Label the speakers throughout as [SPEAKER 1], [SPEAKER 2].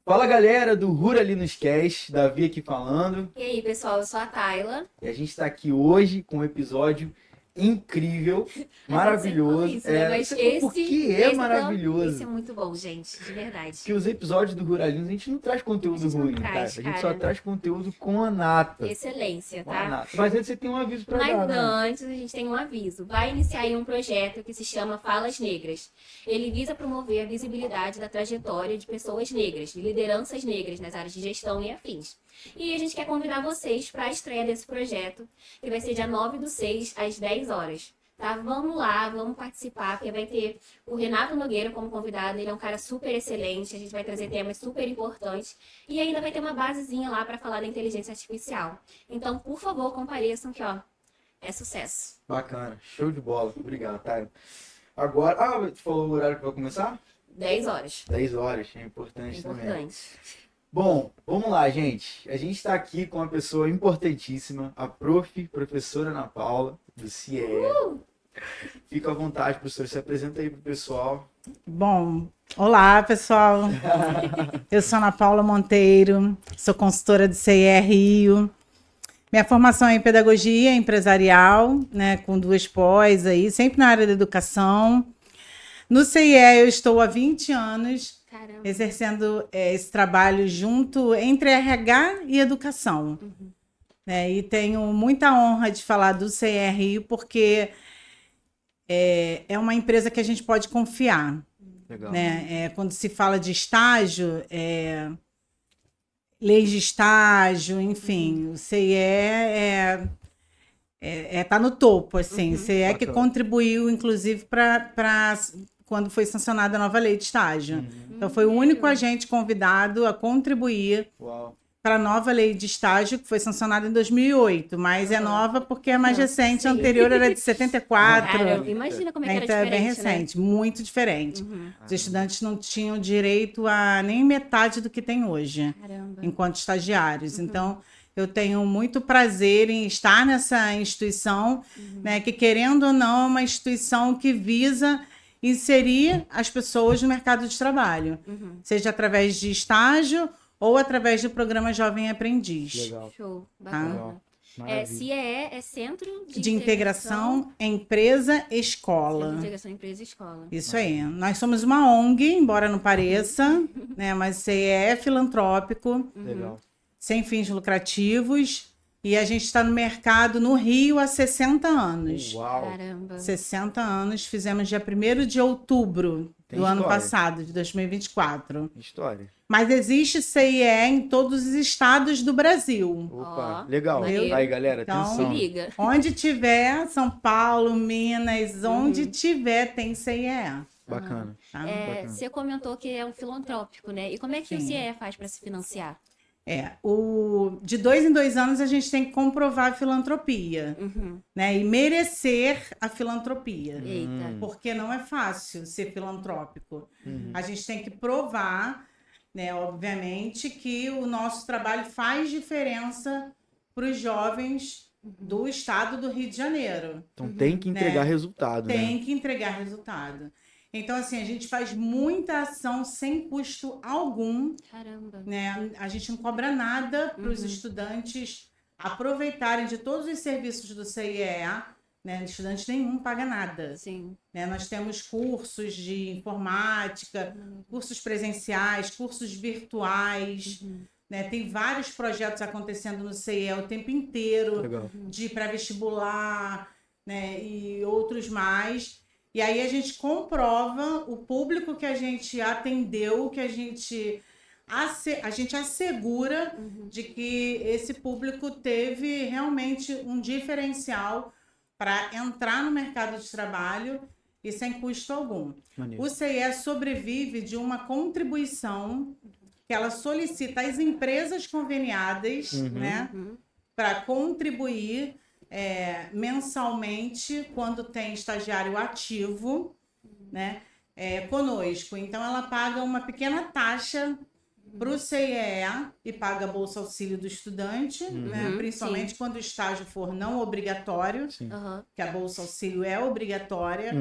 [SPEAKER 1] Fala galera do Ruralinos Cast, Davi aqui falando.
[SPEAKER 2] E aí, pessoal, eu sou a Tayla.
[SPEAKER 1] E a gente está aqui hoje com um episódio incrível, maravilhoso.
[SPEAKER 2] Isso, né? Mas
[SPEAKER 1] Por que é maravilhoso?
[SPEAKER 2] Esse é muito bom, gente, de verdade.
[SPEAKER 1] Que os episódios do Ruralinos a gente não traz conteúdo ruim, cara. A gente só traz conteúdo com a nata.
[SPEAKER 2] Excelência,
[SPEAKER 1] Com a
[SPEAKER 2] tá?
[SPEAKER 1] nata. Mas antes você tem um aviso pra dar,
[SPEAKER 2] Mas
[SPEAKER 1] né?
[SPEAKER 2] antes a gente tem um aviso. Vai iniciar aí um projeto que se chama Falas Negras. Ele visa promover a visibilidade da trajetória de pessoas negras, de lideranças negras nas áreas de gestão e afins. E a gente quer convidar vocês para a estreia desse projeto, que vai ser dia 9/6, às 10 horas. Tá? Vamos lá, vamos participar, porque vai ter o Renato Nogueira como convidado. Ele é um cara super excelente, a gente vai trazer temas super importantes. E ainda vai ter uma basezinha lá para falar da inteligência artificial. Então, por favor, compareçam que, ó, é sucesso.
[SPEAKER 1] Bacana, show de bola. Obrigado, Thay. Agora, tu falou o horário que vai começar?
[SPEAKER 2] 10 horas.
[SPEAKER 1] 10 horas, é importante também.
[SPEAKER 2] Importante.
[SPEAKER 1] Bom, vamos lá, gente. A gente está aqui com uma pessoa importantíssima, a professora Ana Paula, do CIE. Fica à vontade, professor, se apresenta aí pro pessoal.
[SPEAKER 3] Bom, olá, pessoal. Eu sou Ana Paula Monteiro, sou consultora do CIE Rio. Minha formação é em pedagogia empresarial, né, com 2 pós aí, sempre na área da educação. No CIE eu estou há 20 anos.
[SPEAKER 2] Caramba.
[SPEAKER 3] Exercendo esse trabalho junto entre RH e educação. E tenho muita honra de falar do CIE Rio, porque é uma empresa que a gente pode confiar.
[SPEAKER 1] Legal.
[SPEAKER 3] Né? Quando se fala de estágio, leis de estágio, enfim, o CIE tá no topo, assim. O CIE que contribuiu, inclusive, para quando foi sancionada a nova lei de estágio. Então, foi o único agente convidado a contribuir para a nova lei de estágio, que foi sancionada em 2008, mas é nova porque é mais recente,
[SPEAKER 2] Sim.
[SPEAKER 3] a anterior era de 74.
[SPEAKER 2] Caramba, imagina como é que era
[SPEAKER 3] Então,
[SPEAKER 2] diferente,
[SPEAKER 3] é bem recente, muito diferente.
[SPEAKER 2] Né?
[SPEAKER 3] Os estudantes não tinham direito a nem metade do que tem hoje,
[SPEAKER 2] Caramba.
[SPEAKER 3] enquanto estagiários. Então, eu tenho muito prazer em estar nessa instituição, né, que, querendo ou não, é uma instituição que visa inserir as pessoas no mercado de trabalho, seja através de estágio ou através do programa Jovem Aprendiz.
[SPEAKER 1] Legal.
[SPEAKER 2] Show, bacana.
[SPEAKER 1] Legal.
[SPEAKER 2] CIE é Centro
[SPEAKER 3] De Integração Empresa-Escola.
[SPEAKER 2] Integração Empresa-Escola.
[SPEAKER 3] Isso aí. Nós somos uma ONG, embora não pareça, né, mas CIE é filantrópico,
[SPEAKER 1] Legal.
[SPEAKER 3] sem fins lucrativos, e a gente está no mercado no Rio há 60 anos.
[SPEAKER 1] Uau.
[SPEAKER 2] Caramba.
[SPEAKER 3] 60 anos, fizemos dia 1º de outubro
[SPEAKER 1] Tem
[SPEAKER 3] do ano
[SPEAKER 1] história.
[SPEAKER 3] passado, de 2024.
[SPEAKER 1] História.
[SPEAKER 3] Mas existe CIE em todos os estados do Brasil.
[SPEAKER 1] Opa,
[SPEAKER 2] Ó,
[SPEAKER 1] legal.
[SPEAKER 2] maneiro.
[SPEAKER 1] Aí, galera,
[SPEAKER 3] Então,
[SPEAKER 2] Se
[SPEAKER 1] atenção.
[SPEAKER 2] liga.
[SPEAKER 3] Onde tiver, São Paulo, Minas, onde tiver tem CIE.
[SPEAKER 1] Bacana.
[SPEAKER 3] Tá?
[SPEAKER 1] Bacana.
[SPEAKER 2] Você comentou que é um filantrópico, né? E como é que o
[SPEAKER 3] Sim.
[SPEAKER 2] CIE faz para se financiar?
[SPEAKER 3] De 2 em 2 anos a gente tem que comprovar a filantropia, né? E merecer a filantropia.
[SPEAKER 2] Eita.
[SPEAKER 3] Porque não é fácil ser filantrópico. A gente tem que provar, né, obviamente, que o nosso trabalho faz diferença para os jovens do estado do Rio de Janeiro.
[SPEAKER 1] Então tem que entregar resultado,
[SPEAKER 3] Tem
[SPEAKER 1] né?
[SPEAKER 3] que entregar resultado. Então, assim, a gente faz muita ação sem custo algum,
[SPEAKER 2] Caramba.
[SPEAKER 3] né? A gente não cobra nada para os estudantes aproveitarem de todos os serviços do CIE, né? Estudante nenhum paga nada.
[SPEAKER 2] Sim.
[SPEAKER 3] Né? Nós temos cursos de informática, cursos presenciais, cursos virtuais, né? Tem vários projetos acontecendo no CIE o tempo inteiro,
[SPEAKER 1] Legal.
[SPEAKER 3] de pré-vestibular, né? E outros mais. E aí a gente comprova o público que a gente atendeu, que a gente assegura de que esse público teve realmente um diferencial para entrar no mercado de trabalho e sem custo algum.
[SPEAKER 1] Maneiro.
[SPEAKER 3] O CIE sobrevive de uma contribuição que ela solicita às empresas conveniadas, né, para contribuir mensalmente quando tem estagiário ativo, né, conosco. Então, ela paga uma pequena taxa para o CIE e paga a Bolsa Auxílio do Estudante, né, principalmente quando o estágio for não obrigatório,
[SPEAKER 1] Sim.
[SPEAKER 2] Aham.
[SPEAKER 3] que a Bolsa Auxílio é obrigatória.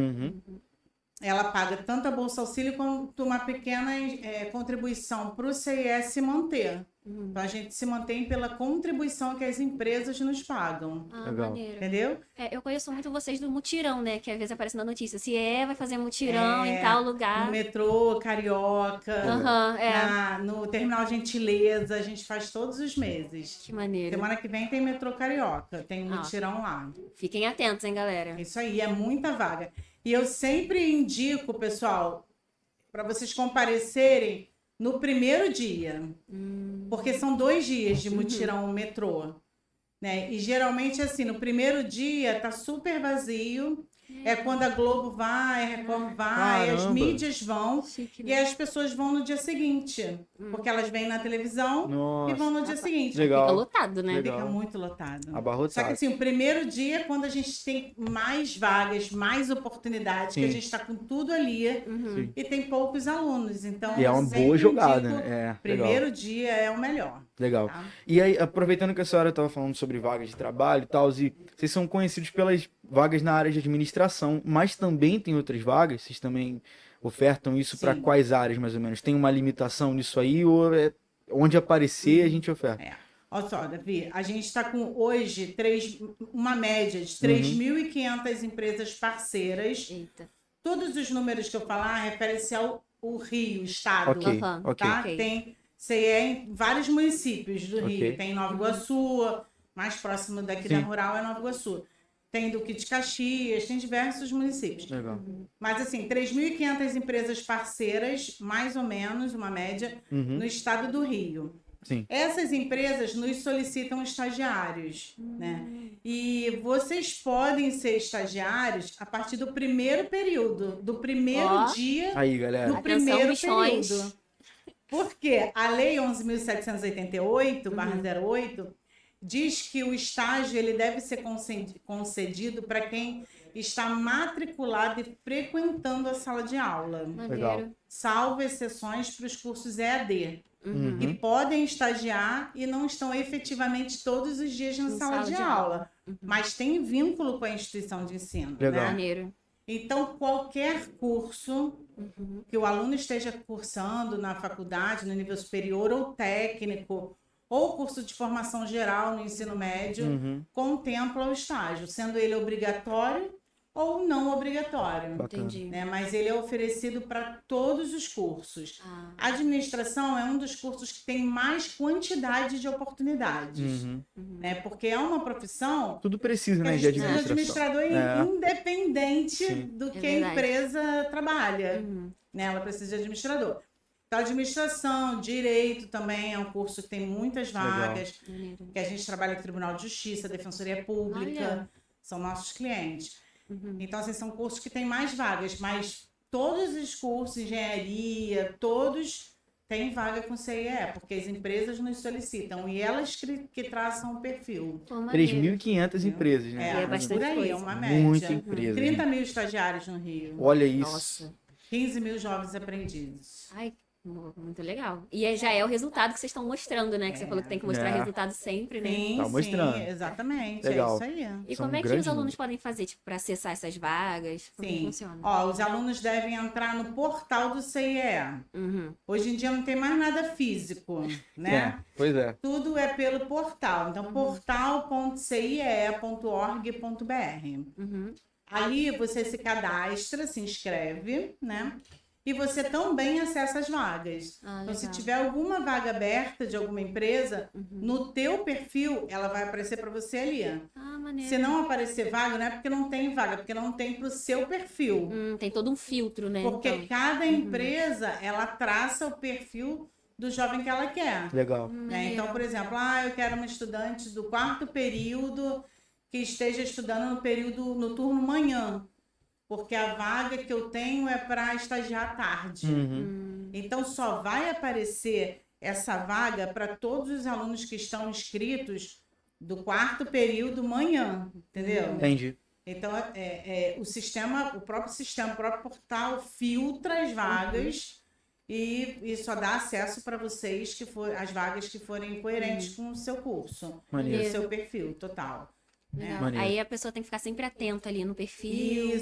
[SPEAKER 3] ela paga tanto a Bolsa Auxílio quanto uma pequena contribuição para o CIE se manter. Então, a gente se mantém pela contribuição que as empresas nos pagam.
[SPEAKER 2] Ah,
[SPEAKER 1] Legal.
[SPEAKER 2] maneiro.
[SPEAKER 3] Entendeu?
[SPEAKER 2] Eu conheço muito vocês do mutirão, né? Que às vezes aparece na notícia. Se vai fazer mutirão em tal
[SPEAKER 3] No
[SPEAKER 2] lugar.
[SPEAKER 3] metrô Carioca,
[SPEAKER 2] Aham,
[SPEAKER 3] no Terminal Gentileza, a gente faz todos os meses.
[SPEAKER 2] Que maneiro.
[SPEAKER 3] Semana que vem tem metrô Carioca, tem um mutirão lá.
[SPEAKER 2] Fiquem atentos, hein, galera?
[SPEAKER 3] Isso aí, é muita vaga. E eu sempre indico, pessoal, para vocês comparecerem no primeiro dia. Porque são 2 dias de mutirão metrô. Né? E geralmente, assim, no primeiro dia tá super vazio. É quando a Globo vai, a Record vai, as
[SPEAKER 1] Caramba.
[SPEAKER 3] mídias vão.
[SPEAKER 2] Chique,
[SPEAKER 3] E as pessoas vão no dia seguinte. Porque elas vêm na televisão
[SPEAKER 1] Nossa.
[SPEAKER 3] e vão no dia seguinte.
[SPEAKER 1] Legal.
[SPEAKER 2] Fica lotado, né?
[SPEAKER 1] Legal.
[SPEAKER 3] Fica muito lotado.
[SPEAKER 1] Abarrotado.
[SPEAKER 3] Só que assim, o primeiro dia é quando a gente tem mais vagas, mais oportunidades, que a
[SPEAKER 1] Sim.
[SPEAKER 3] gente está com tudo ali
[SPEAKER 1] Sim.
[SPEAKER 3] e tem poucos alunos. Então,
[SPEAKER 1] E é uma
[SPEAKER 3] eu sempre
[SPEAKER 1] boa jogada,
[SPEAKER 3] indico,
[SPEAKER 1] né?
[SPEAKER 3] primeiro dia é o melhor.
[SPEAKER 1] Legal.
[SPEAKER 3] Tá?
[SPEAKER 1] E aí, aproveitando que a senhora estava falando sobre vagas de trabalho e tal, e vocês são conhecidos pelas vagas na área de administração, mas também tem outras vagas? Vocês também ofertam isso para
[SPEAKER 3] Sim.
[SPEAKER 1] quais áreas, mais ou menos? Tem uma limitação nisso aí ou é onde aparecer a gente oferta?
[SPEAKER 3] Olha só, Davi, a gente está com hoje uma média de
[SPEAKER 1] Uhum.
[SPEAKER 3] 3.500 empresas parceiras.
[SPEAKER 2] Eita.
[SPEAKER 3] Todos os números que eu falar referem-se ao Rio, estado.
[SPEAKER 1] Ok,
[SPEAKER 2] Aham.
[SPEAKER 1] ok.
[SPEAKER 3] Tá?
[SPEAKER 2] Ok.
[SPEAKER 3] Tem CIE em vários municípios do
[SPEAKER 1] Ok.
[SPEAKER 3] Rio. Tem Nova Iguaçu, mais próximo daqui da
[SPEAKER 1] Sim.
[SPEAKER 3] Rural é Nova Iguaçu. Tem Duque de Caxias, tem diversos municípios.
[SPEAKER 1] Legal.
[SPEAKER 3] Mas assim, 3.500 empresas parceiras, mais ou menos, uma média,
[SPEAKER 1] Uhum.
[SPEAKER 3] no estado do Rio.
[SPEAKER 1] Sim.
[SPEAKER 3] Essas empresas nos solicitam estagiários, né? E vocês podem ser estagiários a partir do primeiro período, do primeiro
[SPEAKER 2] Ó.
[SPEAKER 3] dia
[SPEAKER 1] Aí, galera.
[SPEAKER 3] do
[SPEAKER 2] Atenção,
[SPEAKER 3] primeiro
[SPEAKER 2] bichões.
[SPEAKER 3] período. Porque a Lei 11.788/08 diz que o estágio ele deve ser concedido para quem está matriculado e frequentando a sala de aula,
[SPEAKER 2] Maneiro.
[SPEAKER 3] salvo exceções para os cursos EAD,
[SPEAKER 1] Uhum.
[SPEAKER 3] que podem estagiar e não estão efetivamente todos os dias na sala de aula, mas têm vínculo com a instituição de ensino.
[SPEAKER 1] Legal.
[SPEAKER 3] Né?
[SPEAKER 2] Maneiro.
[SPEAKER 3] Então, qualquer curso que o aluno esteja cursando na faculdade, no nível superior ou técnico, ou curso de formação geral no ensino médio,
[SPEAKER 1] Uhum.
[SPEAKER 3] contempla o estágio, sendo ele obrigatório ou não obrigatório.
[SPEAKER 1] Bacana.
[SPEAKER 2] Entendi.
[SPEAKER 3] Né? Mas ele é oferecido para todos os cursos.
[SPEAKER 2] Ah,
[SPEAKER 3] Administração é um dos cursos que tem mais quantidade de oportunidades,
[SPEAKER 1] Uhum.
[SPEAKER 3] né? Porque é uma profissão
[SPEAKER 1] Tudo precisa,
[SPEAKER 3] que a
[SPEAKER 1] né, de
[SPEAKER 3] gente precisa de
[SPEAKER 1] administração.
[SPEAKER 3] administrador
[SPEAKER 1] É.
[SPEAKER 3] independente
[SPEAKER 1] Sim.
[SPEAKER 3] do que a
[SPEAKER 2] verdade.
[SPEAKER 3] empresa trabalha. Né? Ela precisa de administrador. Então, administração, direito também é um curso que tem muitas vagas,
[SPEAKER 2] maneiro.
[SPEAKER 3] que a gente trabalha com Tribunal de Justiça, Defensoria Pública,
[SPEAKER 2] Olha.
[SPEAKER 3] são nossos clientes. Então, assim, são cursos que têm mais vagas, mas todos os cursos, engenharia, todos têm vaga com CIE, porque as empresas nos solicitam e elas que traçam o perfil.
[SPEAKER 2] Pô, maneiro.
[SPEAKER 1] 3.500 empresas, né?
[SPEAKER 3] É,
[SPEAKER 2] É bastante
[SPEAKER 3] por aí,
[SPEAKER 2] coisa.
[SPEAKER 3] é uma média.
[SPEAKER 1] Muita empresa.
[SPEAKER 3] 30
[SPEAKER 1] né?
[SPEAKER 3] mil estagiários no Rio,
[SPEAKER 1] Olha isso.
[SPEAKER 2] Nossa.
[SPEAKER 3] 15 mil jovens aprendizes.
[SPEAKER 2] Ai, muito legal. E já é o resultado que vocês estão mostrando, né? Que você falou que tem que mostrar
[SPEAKER 1] É.
[SPEAKER 2] resultado sempre, né?
[SPEAKER 3] Sim,
[SPEAKER 1] Tá mostrando.
[SPEAKER 3] sim, exatamente.
[SPEAKER 1] Legal.
[SPEAKER 3] É isso aí.
[SPEAKER 2] E
[SPEAKER 1] São
[SPEAKER 2] como é que os
[SPEAKER 1] grandes
[SPEAKER 2] alunos
[SPEAKER 1] números.
[SPEAKER 2] podem fazer, tipo, para acessar essas vagas? Como que
[SPEAKER 3] Sim.
[SPEAKER 2] funciona?
[SPEAKER 3] Ó, os alunos devem entrar no portal do CIE.
[SPEAKER 2] Uhum.
[SPEAKER 3] Hoje em dia não tem mais nada físico, né?
[SPEAKER 1] É, pois é.
[SPEAKER 3] Tudo é pelo portal. Então, portal.cie.org.br.
[SPEAKER 2] Uhum.
[SPEAKER 3] Ali você se cadastra, se inscreve, né? E você também acessa as vagas.
[SPEAKER 2] Ah,
[SPEAKER 3] Então, se
[SPEAKER 2] legal.
[SPEAKER 3] tiver alguma vaga aberta de alguma empresa, no teu perfil, ela vai aparecer para você ali.
[SPEAKER 2] Ah, maneiro.
[SPEAKER 3] Se não aparecer vaga, não é porque não tem vaga, é porque não tem para o seu perfil.
[SPEAKER 2] Tem todo um filtro, né?
[SPEAKER 3] Porque
[SPEAKER 2] então.
[SPEAKER 3] cada empresa, ela traça o perfil do jovem que ela quer.
[SPEAKER 1] Legal.
[SPEAKER 3] Né? Então, por exemplo, eu quero uma estudante do 4º período que esteja estudando no período no turno manhã, porque a vaga que eu tenho é para estagiar à tarde.
[SPEAKER 1] Uhum.
[SPEAKER 3] Então, só vai aparecer essa vaga para todos os alunos que estão inscritos do 4º período manhã, entendeu?
[SPEAKER 1] Entendi.
[SPEAKER 3] Então, o próprio portal filtra as vagas e só dá acesso para vocês as vagas que forem coerentes com o seu curso,
[SPEAKER 1] Maneiro.
[SPEAKER 3] com o seu perfil total.
[SPEAKER 2] Legal.
[SPEAKER 1] Maneiro.
[SPEAKER 2] Aí a pessoa tem que ficar sempre atenta ali no perfil.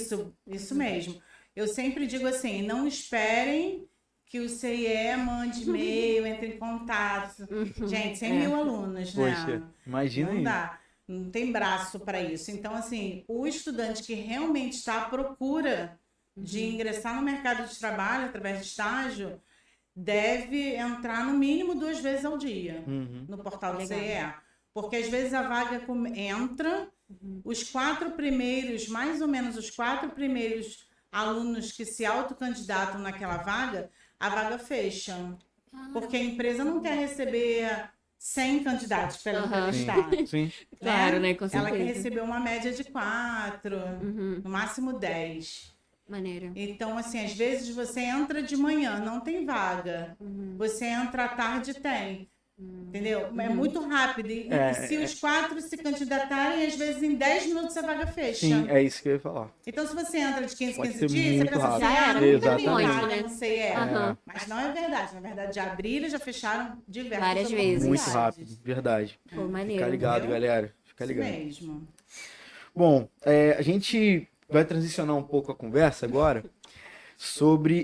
[SPEAKER 3] Isso mesmo. eu sempre digo assim, não esperem que o CIE mande e-mail, entre em contato. Gente, 100 mil alunos, né?
[SPEAKER 1] Poxa, imagina
[SPEAKER 3] Não
[SPEAKER 1] isso.
[SPEAKER 3] dá. Não tem braço para isso. Então, assim, o estudante que realmente está à procura de ingressar no mercado de trabalho através de estágio deve entrar no mínimo 2 vezes ao dia no portal do CIE. Porque às vezes a vaga entra, os 4 primeiros, mais ou menos os 4 primeiros alunos que se autocandidatam naquela vaga, a vaga fecha. Porque a empresa não quer receber 100 candidatos para ela entrevistar.
[SPEAKER 1] Sim.
[SPEAKER 2] Claro, né? Com
[SPEAKER 3] Ela quer
[SPEAKER 2] certeza.
[SPEAKER 3] receber uma média de 4, no máximo 10.
[SPEAKER 2] Maneiro.
[SPEAKER 3] Então, assim, às vezes você entra de manhã, não tem vaga. Você entra à tarde, tem. Entendeu? É muito rápido. E se os 4 se candidatarem, às vezes em 10 minutos a vaga fecha.
[SPEAKER 1] Sim, é isso que eu ia falar.
[SPEAKER 3] Então, se você entra de 15
[SPEAKER 1] Pode
[SPEAKER 3] 15
[SPEAKER 1] ser
[SPEAKER 3] dias, você
[SPEAKER 1] muito
[SPEAKER 3] pensa assim,
[SPEAKER 1] rápido.
[SPEAKER 3] nunca tem
[SPEAKER 1] Exatamente.
[SPEAKER 3] vaga,
[SPEAKER 2] Né?
[SPEAKER 3] não sei,
[SPEAKER 2] Aham.
[SPEAKER 3] Mas não é verdade. Na verdade, já abriram, já fecharam diversas
[SPEAKER 2] Várias vezes.
[SPEAKER 1] Muito
[SPEAKER 3] oportunidades.
[SPEAKER 1] rápido, verdade.
[SPEAKER 2] Pô, maneiro.
[SPEAKER 1] Fica ligado,
[SPEAKER 3] Entendeu?
[SPEAKER 1] galera. Fica
[SPEAKER 3] Isso
[SPEAKER 1] ligado.
[SPEAKER 3] mesmo.
[SPEAKER 1] Bom, a gente vai transicionar um pouco a conversa agora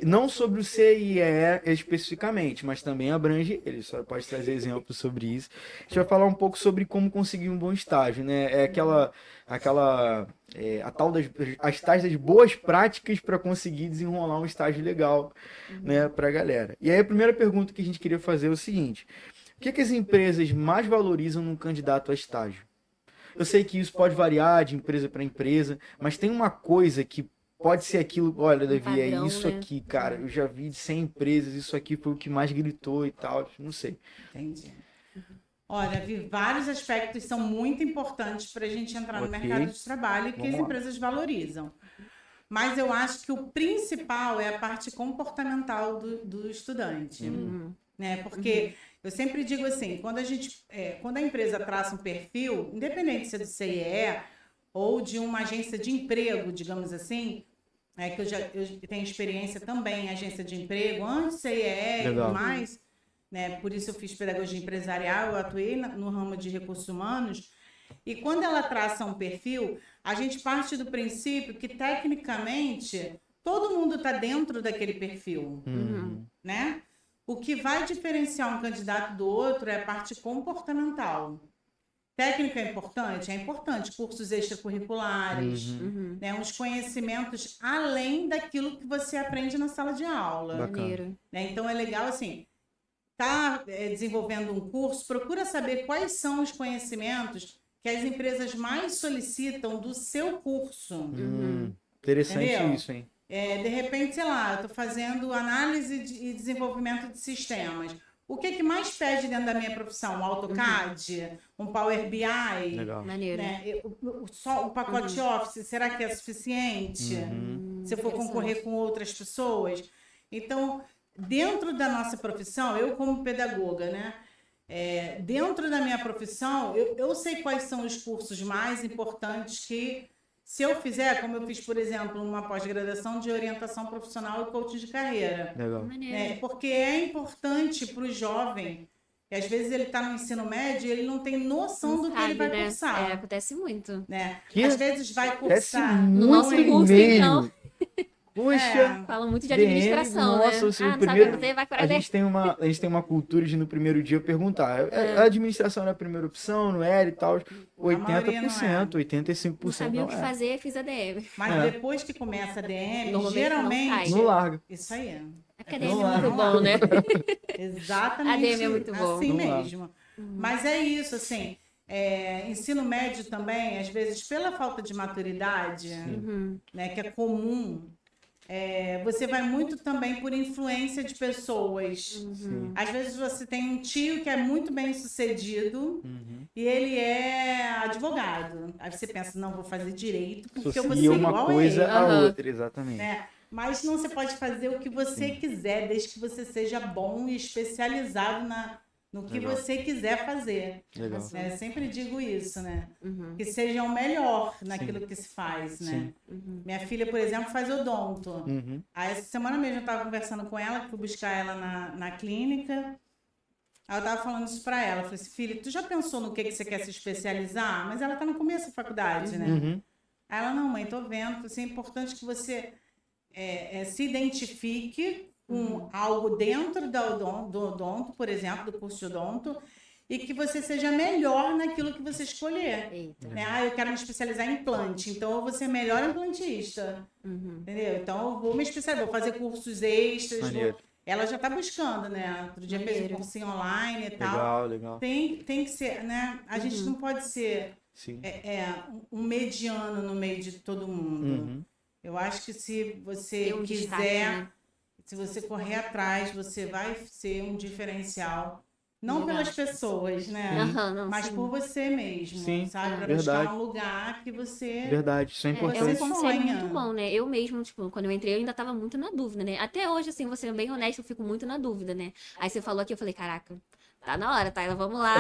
[SPEAKER 1] não sobre o CIE especificamente, mas também abrange ele, só pode trazer exemplos sobre isso. A gente vai falar um pouco sobre como conseguir um bom estágio, né? As tais das boas práticas para conseguir desenrolar um estágio legal, né, pra galera. E aí a primeira pergunta que a gente queria fazer é o seguinte: o que as empresas mais valorizam num candidato a estágio? Eu sei que isso pode variar de empresa para empresa, mas tem uma coisa que pode ser aquilo, olha, Davi,
[SPEAKER 2] padrão,
[SPEAKER 1] é isso
[SPEAKER 2] né?
[SPEAKER 1] aqui, cara. Eu já vi de 100 empresas, isso aqui foi o que mais gritou e tal, não sei.
[SPEAKER 3] Entendi. Olha, vi vários aspectos que são muito importantes para a gente entrar no
[SPEAKER 1] Ok.
[SPEAKER 3] mercado de trabalho e que
[SPEAKER 1] Vamos
[SPEAKER 3] as
[SPEAKER 1] lá.
[SPEAKER 3] empresas valorizam. Mas eu acho que o principal é a parte comportamental do estudante. Né? Porque eu sempre digo assim, quando a empresa traça um perfil, independente se é do CIE ou de uma agência de emprego, digamos assim, que eu tenho experiência também em agência de emprego, antes do CIE e
[SPEAKER 1] Legal.
[SPEAKER 3] tudo mais, né? Por isso eu fiz pedagogia empresarial, eu atuei no ramo de recursos humanos. E quando ela traça um perfil, a gente parte do princípio que, tecnicamente, todo mundo está dentro daquele perfil, né? O que vai diferenciar um candidato do outro é a parte comportamental. Técnica é importante, cursos extracurriculares, né? Uns conhecimentos além daquilo que você aprende na sala de aula.
[SPEAKER 1] Bacana.
[SPEAKER 2] Maneiro.
[SPEAKER 3] Né? Então é legal assim, desenvolvendo um curso, procura saber quais são os conhecimentos que as empresas mais solicitam do seu curso.
[SPEAKER 1] Interessante
[SPEAKER 3] Entendeu?
[SPEAKER 1] isso, hein?
[SPEAKER 3] De repente, sei lá, eu estou fazendo análise e desenvolvimento de sistemas. O que mais pede dentro da minha profissão? Um AutoCAD? Um Power BI?
[SPEAKER 1] Legal.
[SPEAKER 2] Maneiro.
[SPEAKER 3] Né? Só o pacote Office, será que é suficiente? Se eu for concorrer com outras pessoas? Então, dentro da nossa profissão, eu como pedagoga, né? Dentro da minha profissão, eu sei quais são os cursos mais importantes que, se eu fizer, como eu fiz, por exemplo, uma pós-graduação de orientação profissional e coaching de carreira.
[SPEAKER 1] Legal.
[SPEAKER 2] Maneiro.
[SPEAKER 3] Né? Porque é importante para o jovem, que às vezes ele está no ensino médio e ele não tem noção do que ele vai
[SPEAKER 2] né?
[SPEAKER 3] cursar.
[SPEAKER 2] Acontece muito.
[SPEAKER 3] Né?
[SPEAKER 1] Que
[SPEAKER 3] Às vezes vai
[SPEAKER 1] Acontece
[SPEAKER 3] cursar.
[SPEAKER 2] No nosso
[SPEAKER 1] muito
[SPEAKER 2] curso,
[SPEAKER 1] mesmo.
[SPEAKER 2] então.
[SPEAKER 1] Poxa.
[SPEAKER 2] Fala muito de
[SPEAKER 1] DM,
[SPEAKER 2] administração,
[SPEAKER 1] nossa,
[SPEAKER 2] né?
[SPEAKER 1] assim,
[SPEAKER 2] Não
[SPEAKER 1] o
[SPEAKER 2] sabe
[SPEAKER 1] primeiro-
[SPEAKER 2] fazer, vai para
[SPEAKER 1] A gente tem uma cultura de no primeiro dia perguntar. A administração era a primeira opção, não era e tal.
[SPEAKER 3] maioria não
[SPEAKER 1] 80%, 85%
[SPEAKER 2] Não sabia
[SPEAKER 1] não
[SPEAKER 2] o que
[SPEAKER 1] é.
[SPEAKER 2] fazer, fiz ADM.
[SPEAKER 3] Mas depois que começa a DM,
[SPEAKER 2] Normalmente
[SPEAKER 3] geralmente.
[SPEAKER 1] Não larga.
[SPEAKER 3] Isso aí.
[SPEAKER 2] A academia
[SPEAKER 1] Vamos
[SPEAKER 2] é
[SPEAKER 1] lá.
[SPEAKER 2] muito bom, né?
[SPEAKER 3] Exatamente.
[SPEAKER 2] ADM é muito bom.
[SPEAKER 3] Assim
[SPEAKER 1] Vamos lá.
[SPEAKER 3] mesmo. Mas é isso, assim. Ensino médio também, às vezes, pela falta de maturidade, né, que é comum, você vai muito também por influência de pessoas. Às vezes você tem um tio que é muito bem sucedido e ele é advogado. Aí você pensa, não, vou fazer direito porque eu vou ser
[SPEAKER 1] Associa uma
[SPEAKER 3] igual
[SPEAKER 1] coisa
[SPEAKER 3] a ele.
[SPEAKER 1] a outra, exatamente.
[SPEAKER 3] Né? Mas não, você pode fazer o que você quiser, desde que você seja bom e especializado no que
[SPEAKER 1] Legal.
[SPEAKER 3] você quiser fazer.
[SPEAKER 1] Legal.
[SPEAKER 3] Né? Eu sempre digo isso, né? Que seja o melhor naquilo que se faz, né? Minha filha, por exemplo, faz odonto. Aí essa semana mesmo eu estava conversando com ela, que fui buscar ela na clínica. Aí eu estava falando isso para ela. Eu falei assim, filha, tu já pensou no que você quer se especializar? Mas ela está no começo da faculdade, né? Aí ela, não, mãe, tô vendo. Assim, é importante que você se identifique com algo dentro do odonto, por exemplo, do curso de odonto, e que você seja melhor naquilo que você escolher.
[SPEAKER 2] Eita.
[SPEAKER 3] Né? Eu quero me especializar em implante, então eu vou ser melhor implantista. Entendeu? Então eu vou me especializar, vou fazer cursos extras. Ela já está buscando, né? Outro dia fez um cursinho online e tal.
[SPEAKER 1] Legal.
[SPEAKER 3] Tem que ser, né? A gente não pode ser um mediano no meio de todo mundo. Eu acho que se você quiser,
[SPEAKER 2] destaque, né?
[SPEAKER 3] se você correr atrás, você vai ser um diferencial. Não pelas pessoas, né? Mas por você mesmo, sabe? Pra buscar um lugar que você...
[SPEAKER 1] Verdade, isso é importante.
[SPEAKER 2] É um conselho muito bom, né? Eu mesmo, tipo, quando eu entrei, eu ainda tava muito na dúvida, né? Até hoje, assim, vou ser bem honesta, eu fico muito na dúvida, né? Aí você falou aqui, eu falei, caraca, tá na hora, Tayla, vamos lá.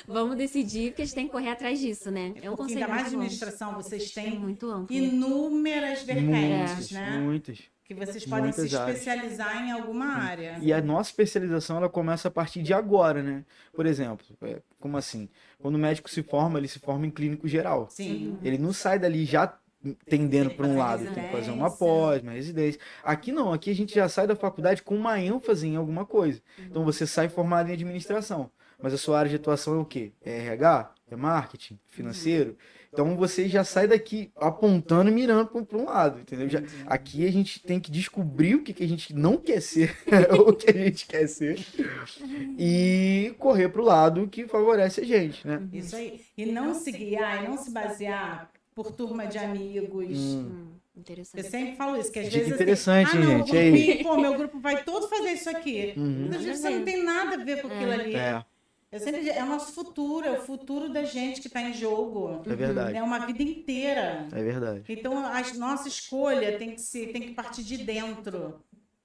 [SPEAKER 2] Vamos decidir, porque a gente tem que correr atrás disso, né? É um
[SPEAKER 3] Porque
[SPEAKER 2] conselho
[SPEAKER 3] ainda mais de
[SPEAKER 2] muito bom.
[SPEAKER 3] administração, vocês têm
[SPEAKER 2] Muito amplo.
[SPEAKER 3] inúmeras vertentes, né?
[SPEAKER 1] Muitas.
[SPEAKER 3] Que vocês podem se
[SPEAKER 1] Muitas áreas.
[SPEAKER 3] especializar em alguma área.
[SPEAKER 1] E a nossa especialização, ela começa a partir de agora, né? Por exemplo, como assim? Quando o médico se forma, ele se forma em clínico geral.
[SPEAKER 3] Sim.
[SPEAKER 1] Ele não sai dali já tendendo para um lado, tem que fazer uma pós, uma residência. Aqui não, aqui a gente já sai da faculdade com uma ênfase em alguma coisa. Então você sai formado em administração, mas a sua área de atuação é o quê? É RH? É marketing? Financeiro? Então você já sai daqui apontando e mirando para um lado, entendeu? Aqui a gente tem que descobrir o que a gente não quer ser, ou o que a gente quer ser, e correr para o lado que favorece a gente, né?
[SPEAKER 3] Isso aí. E não se guiar, e não se basear por turma de amigos.
[SPEAKER 2] Interessante.
[SPEAKER 3] Eu sempre falo isso, que às
[SPEAKER 1] Dica
[SPEAKER 3] vezes
[SPEAKER 1] interessante,
[SPEAKER 3] assim,
[SPEAKER 1] gente, é isso.
[SPEAKER 3] pô, meu grupo vai todo fazer isso aqui. Às vezes você não tem nada a ver com aquilo ali. Eu sempre digo, é o nosso futuro, é o futuro da gente que está em jogo.
[SPEAKER 1] É verdade.
[SPEAKER 3] É uma vida inteira.
[SPEAKER 1] É verdade.
[SPEAKER 3] Então, a nossa escolha tem que partir de dentro.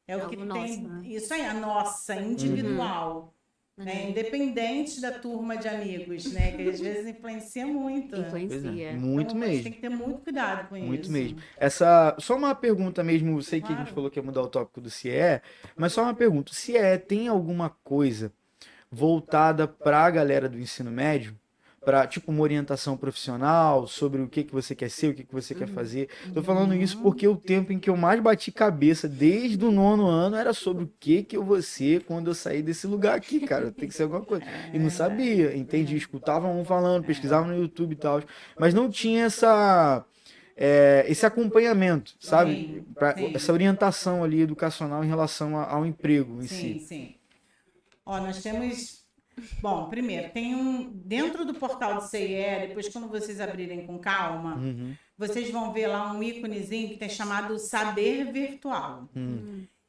[SPEAKER 3] É o que tem.
[SPEAKER 2] Nosso, né?
[SPEAKER 3] Isso aí, a nossa, individual. Né? Independente da turma de amigos, né? Que às vezes influencia muito.
[SPEAKER 2] Influencia.
[SPEAKER 1] Muito
[SPEAKER 3] Então,
[SPEAKER 1] mesmo.
[SPEAKER 3] tem que ter muito cuidado com isso.
[SPEAKER 1] Muito mesmo. Só uma pergunta mesmo, eu sei que a gente falou que ia mudar o tópico do CIE, mas só uma pergunta. O CIE tem alguma coisa voltada para a galera do ensino médio? Para, tipo, uma orientação profissional sobre o que você quer ser, o que você quer fazer. Tô falando isso porque o tempo em que eu mais bati cabeça desde o 9º ano era sobre o que eu vou ser quando eu sair desse lugar aqui, cara. Tem que ser alguma coisa. E não sabia, entendi. Escutava um falando, pesquisava no YouTube e tal, mas não tinha esse acompanhamento, sabe? Essa orientação ali educacional em relação ao emprego em si.
[SPEAKER 3] Sim. Ó, nós temos... Bom, primeiro, tem dentro do portal do CIE, depois quando vocês abrirem com calma, vocês vão ver lá um íconezinho que tem chamado Saber Virtual.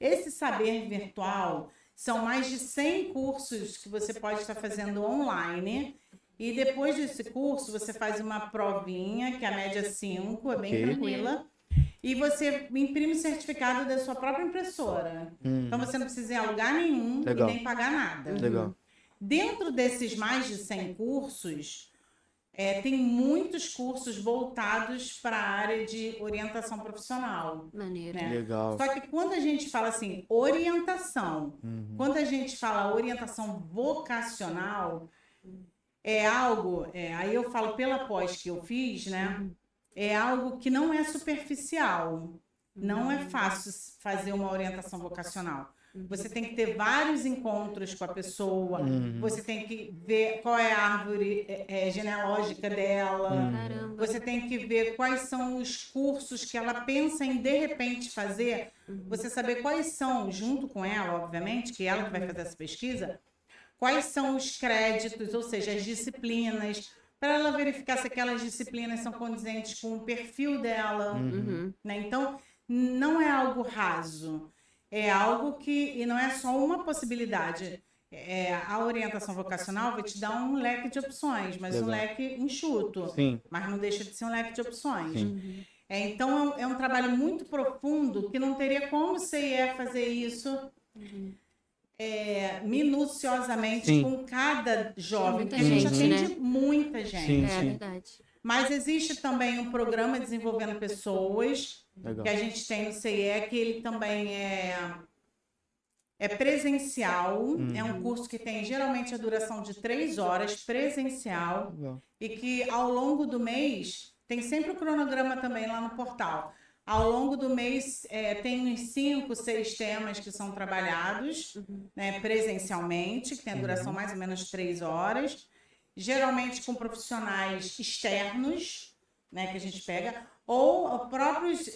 [SPEAKER 3] Esse Saber Virtual são mais de 100 cursos que você pode estar fazendo online. E depois desse curso, você faz uma provinha, que é a média 5, é bem tranquila. E você imprime o certificado da sua própria impressora. Então você não precisa ir a lugar nenhum e nem pagar nada.
[SPEAKER 1] Legal.
[SPEAKER 3] Dentro desses mais de 100 cursos, tem muitos cursos voltados para a área de orientação profissional.
[SPEAKER 2] Maneiro.
[SPEAKER 3] Né?
[SPEAKER 1] Legal.
[SPEAKER 3] Só que quando a gente fala assim, orientação, quando a gente fala orientação vocacional, é algo, aí eu falo pela pós que eu fiz, né? É algo que não é superficial. Não é fácil fazer uma orientação vocacional. Você tem que ter vários encontros com a pessoa, você tem que ver qual é a árvore genealógica dela, você tem que ver quais são os cursos que ela pensa em de repente fazer, você saber quais são, junto com ela, obviamente, que ela que vai fazer essa pesquisa, quais são os créditos, ou seja, as disciplinas, para ela verificar se aquelas disciplinas são condizentes com o perfil dela. Né? Então, não é algo raso. É algo e não é só uma possibilidade. A orientação vocacional vai te dar um leque de opções, mas um leque enxuto.
[SPEAKER 1] Sim.
[SPEAKER 3] Mas não deixa de ser um leque de opções. Então, é um trabalho muito profundo que não teria como você fazer isso minuciosamente com cada jovem. Porque a gente atende muita gente.
[SPEAKER 2] É verdade.
[SPEAKER 3] Mas existe também um programa desenvolvendo pessoas, que a gente tem no CIE, que ele também é presencial. É um curso que tem geralmente a duração de 3 horas, presencial, e que ao longo do mês tem sempre o cronograma também lá no portal. Ao longo do mês, tem uns 5, 6 temas que são trabalhados, né, presencialmente, que tem a duração mais ou menos 3 horas, geralmente com profissionais externos, né, que a gente pega, ou próprios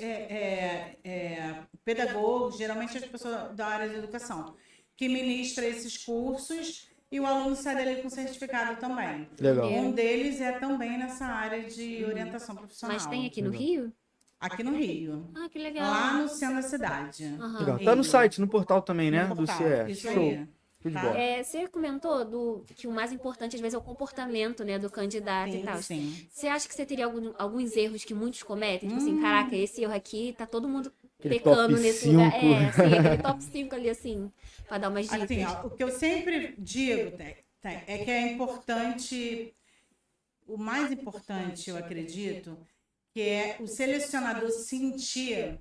[SPEAKER 3] pedagogos, geralmente as pessoas da área de educação, que ministram esses cursos e o aluno sai dali com certificado também.
[SPEAKER 1] Legal.
[SPEAKER 3] Um deles é também nessa área de orientação profissional.
[SPEAKER 2] Mas tem aqui no Rio?
[SPEAKER 3] Aqui no Rio.
[SPEAKER 2] Ah, que legal.
[SPEAKER 3] Lá no centro da cidade.
[SPEAKER 2] Aham.
[SPEAKER 1] Legal. Tá no site, no portal também, né?
[SPEAKER 3] No
[SPEAKER 1] Do
[SPEAKER 3] portal,
[SPEAKER 1] CIE.
[SPEAKER 3] isso
[SPEAKER 1] Show.
[SPEAKER 3] aí.
[SPEAKER 1] Show de
[SPEAKER 3] Tá.
[SPEAKER 1] bola.
[SPEAKER 2] Você comentou que o mais importante, às vezes, é o comportamento, né, do candidato e tal.
[SPEAKER 3] Sim.
[SPEAKER 2] Você acha que você teria alguns erros que muitos cometem? Tipo assim, caraca, esse erro aqui, tá todo mundo
[SPEAKER 1] Aquele
[SPEAKER 2] pecando
[SPEAKER 1] top
[SPEAKER 2] nesse
[SPEAKER 1] 5.
[SPEAKER 2] lugar. Assim, aquele top 5 ali, assim, pra dar umas dicas.
[SPEAKER 3] Assim, ó, o que eu sempre digo é que é importante, o mais importante, eu acredito, que é o selecionador sentir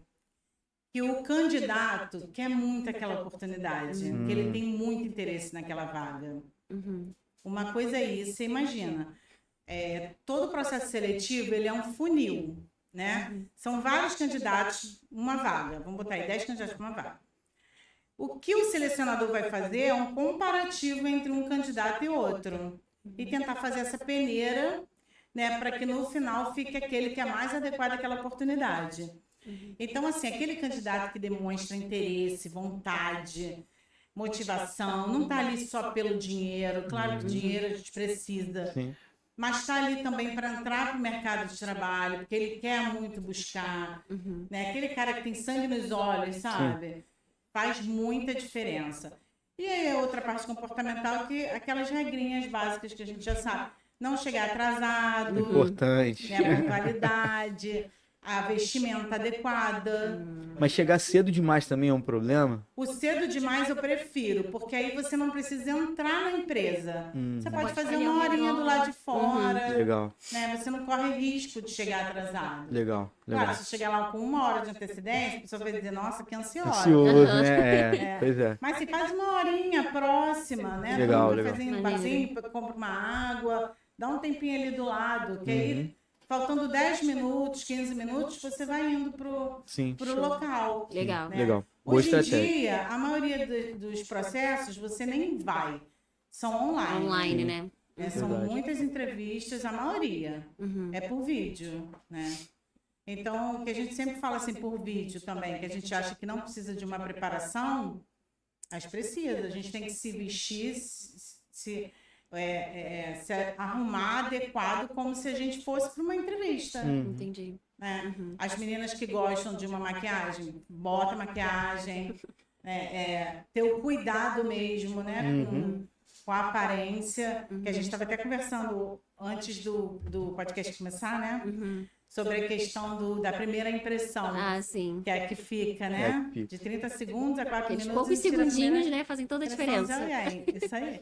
[SPEAKER 3] que o candidato quer muito aquela oportunidade, que ele tem muito interesse naquela vaga. Uma coisa é isso, você imagina, todo processo seletivo, ele é um funil, né? São vários candidatos, uma vaga, vamos botar aí 10 candidatos para uma vaga. O que o selecionador vai fazer é um comparativo entre um candidato e outro e tentar fazer essa peneira, né, para que no final fique aquele que é mais adequado àquela oportunidade. Então, assim, aquele candidato que demonstra interesse, vontade, motivação, não está ali só pelo dinheiro, claro que dinheiro a gente precisa,
[SPEAKER 1] Sim.
[SPEAKER 3] mas está ali também para entrar para o mercado de trabalho, porque ele quer muito buscar, né? Aquele cara que tem sangue nos olhos, sabe? Faz muita diferença. E aí a outra parte comportamental, que aquelas regrinhas básicas que a gente já sabe. Não chegar atrasado,
[SPEAKER 1] Importante.
[SPEAKER 3] né? Pontualidade, a vestimenta adequada.
[SPEAKER 1] Mas chegar cedo demais também é um problema?
[SPEAKER 3] O cedo demais eu prefiro, porque aí você não precisa entrar na empresa. Você pode fazer uma horinha do lado de fora.
[SPEAKER 1] Legal,
[SPEAKER 3] Né? Você não corre risco de chegar atrasado.
[SPEAKER 1] legal,
[SPEAKER 3] Claro,
[SPEAKER 1] legal.
[SPEAKER 3] se chegar lá com 1 hora de antecedência, a pessoa vai dizer, nossa, que ansiosa.
[SPEAKER 1] Ansioso, né? Pois é.
[SPEAKER 3] Mas se faz uma horinha próxima, né?
[SPEAKER 1] Legal,
[SPEAKER 3] Toma um
[SPEAKER 1] legal.
[SPEAKER 3] cafezinho, barzinho, compra uma água, dá um tempinho ali do lado, que aí, faltando 10 minutos, 15 minutos, você vai indo pro
[SPEAKER 1] Sim.
[SPEAKER 3] local.
[SPEAKER 2] Legal.
[SPEAKER 3] Né?
[SPEAKER 1] Legal. Boa
[SPEAKER 3] Hoje em
[SPEAKER 1] estratégia.
[SPEAKER 3] dia, a maioria dos processos, você nem vai. São online.
[SPEAKER 2] Online, né?
[SPEAKER 3] São
[SPEAKER 1] Verdade.
[SPEAKER 3] muitas entrevistas, a maioria é por vídeo, né? Então, o que a gente sempre fala assim por vídeo também, que a gente acha que não precisa de uma preparação, mas precisa. A gente tem que se vestir, se arrumar adequado, como se a gente fosse para uma entrevista.
[SPEAKER 2] Entendi.
[SPEAKER 3] Né? As meninas que gostam de uma maquiagem, bota maquiagem, ter o cuidado mesmo, né? Com a aparência, que a gente estava até conversando antes do podcast começar, né? Sobre a questão da primeira impressão,
[SPEAKER 2] Ah, sim.
[SPEAKER 3] que é a que fica, né?
[SPEAKER 1] que fica.
[SPEAKER 3] De 30 segundos a 4
[SPEAKER 2] Aqueles
[SPEAKER 3] minutos.
[SPEAKER 2] poucos
[SPEAKER 3] a gente tira a
[SPEAKER 2] segundinhos,
[SPEAKER 3] primeira
[SPEAKER 2] né, fazem toda a
[SPEAKER 3] impressão.
[SPEAKER 2] diferença.
[SPEAKER 3] Isso aí.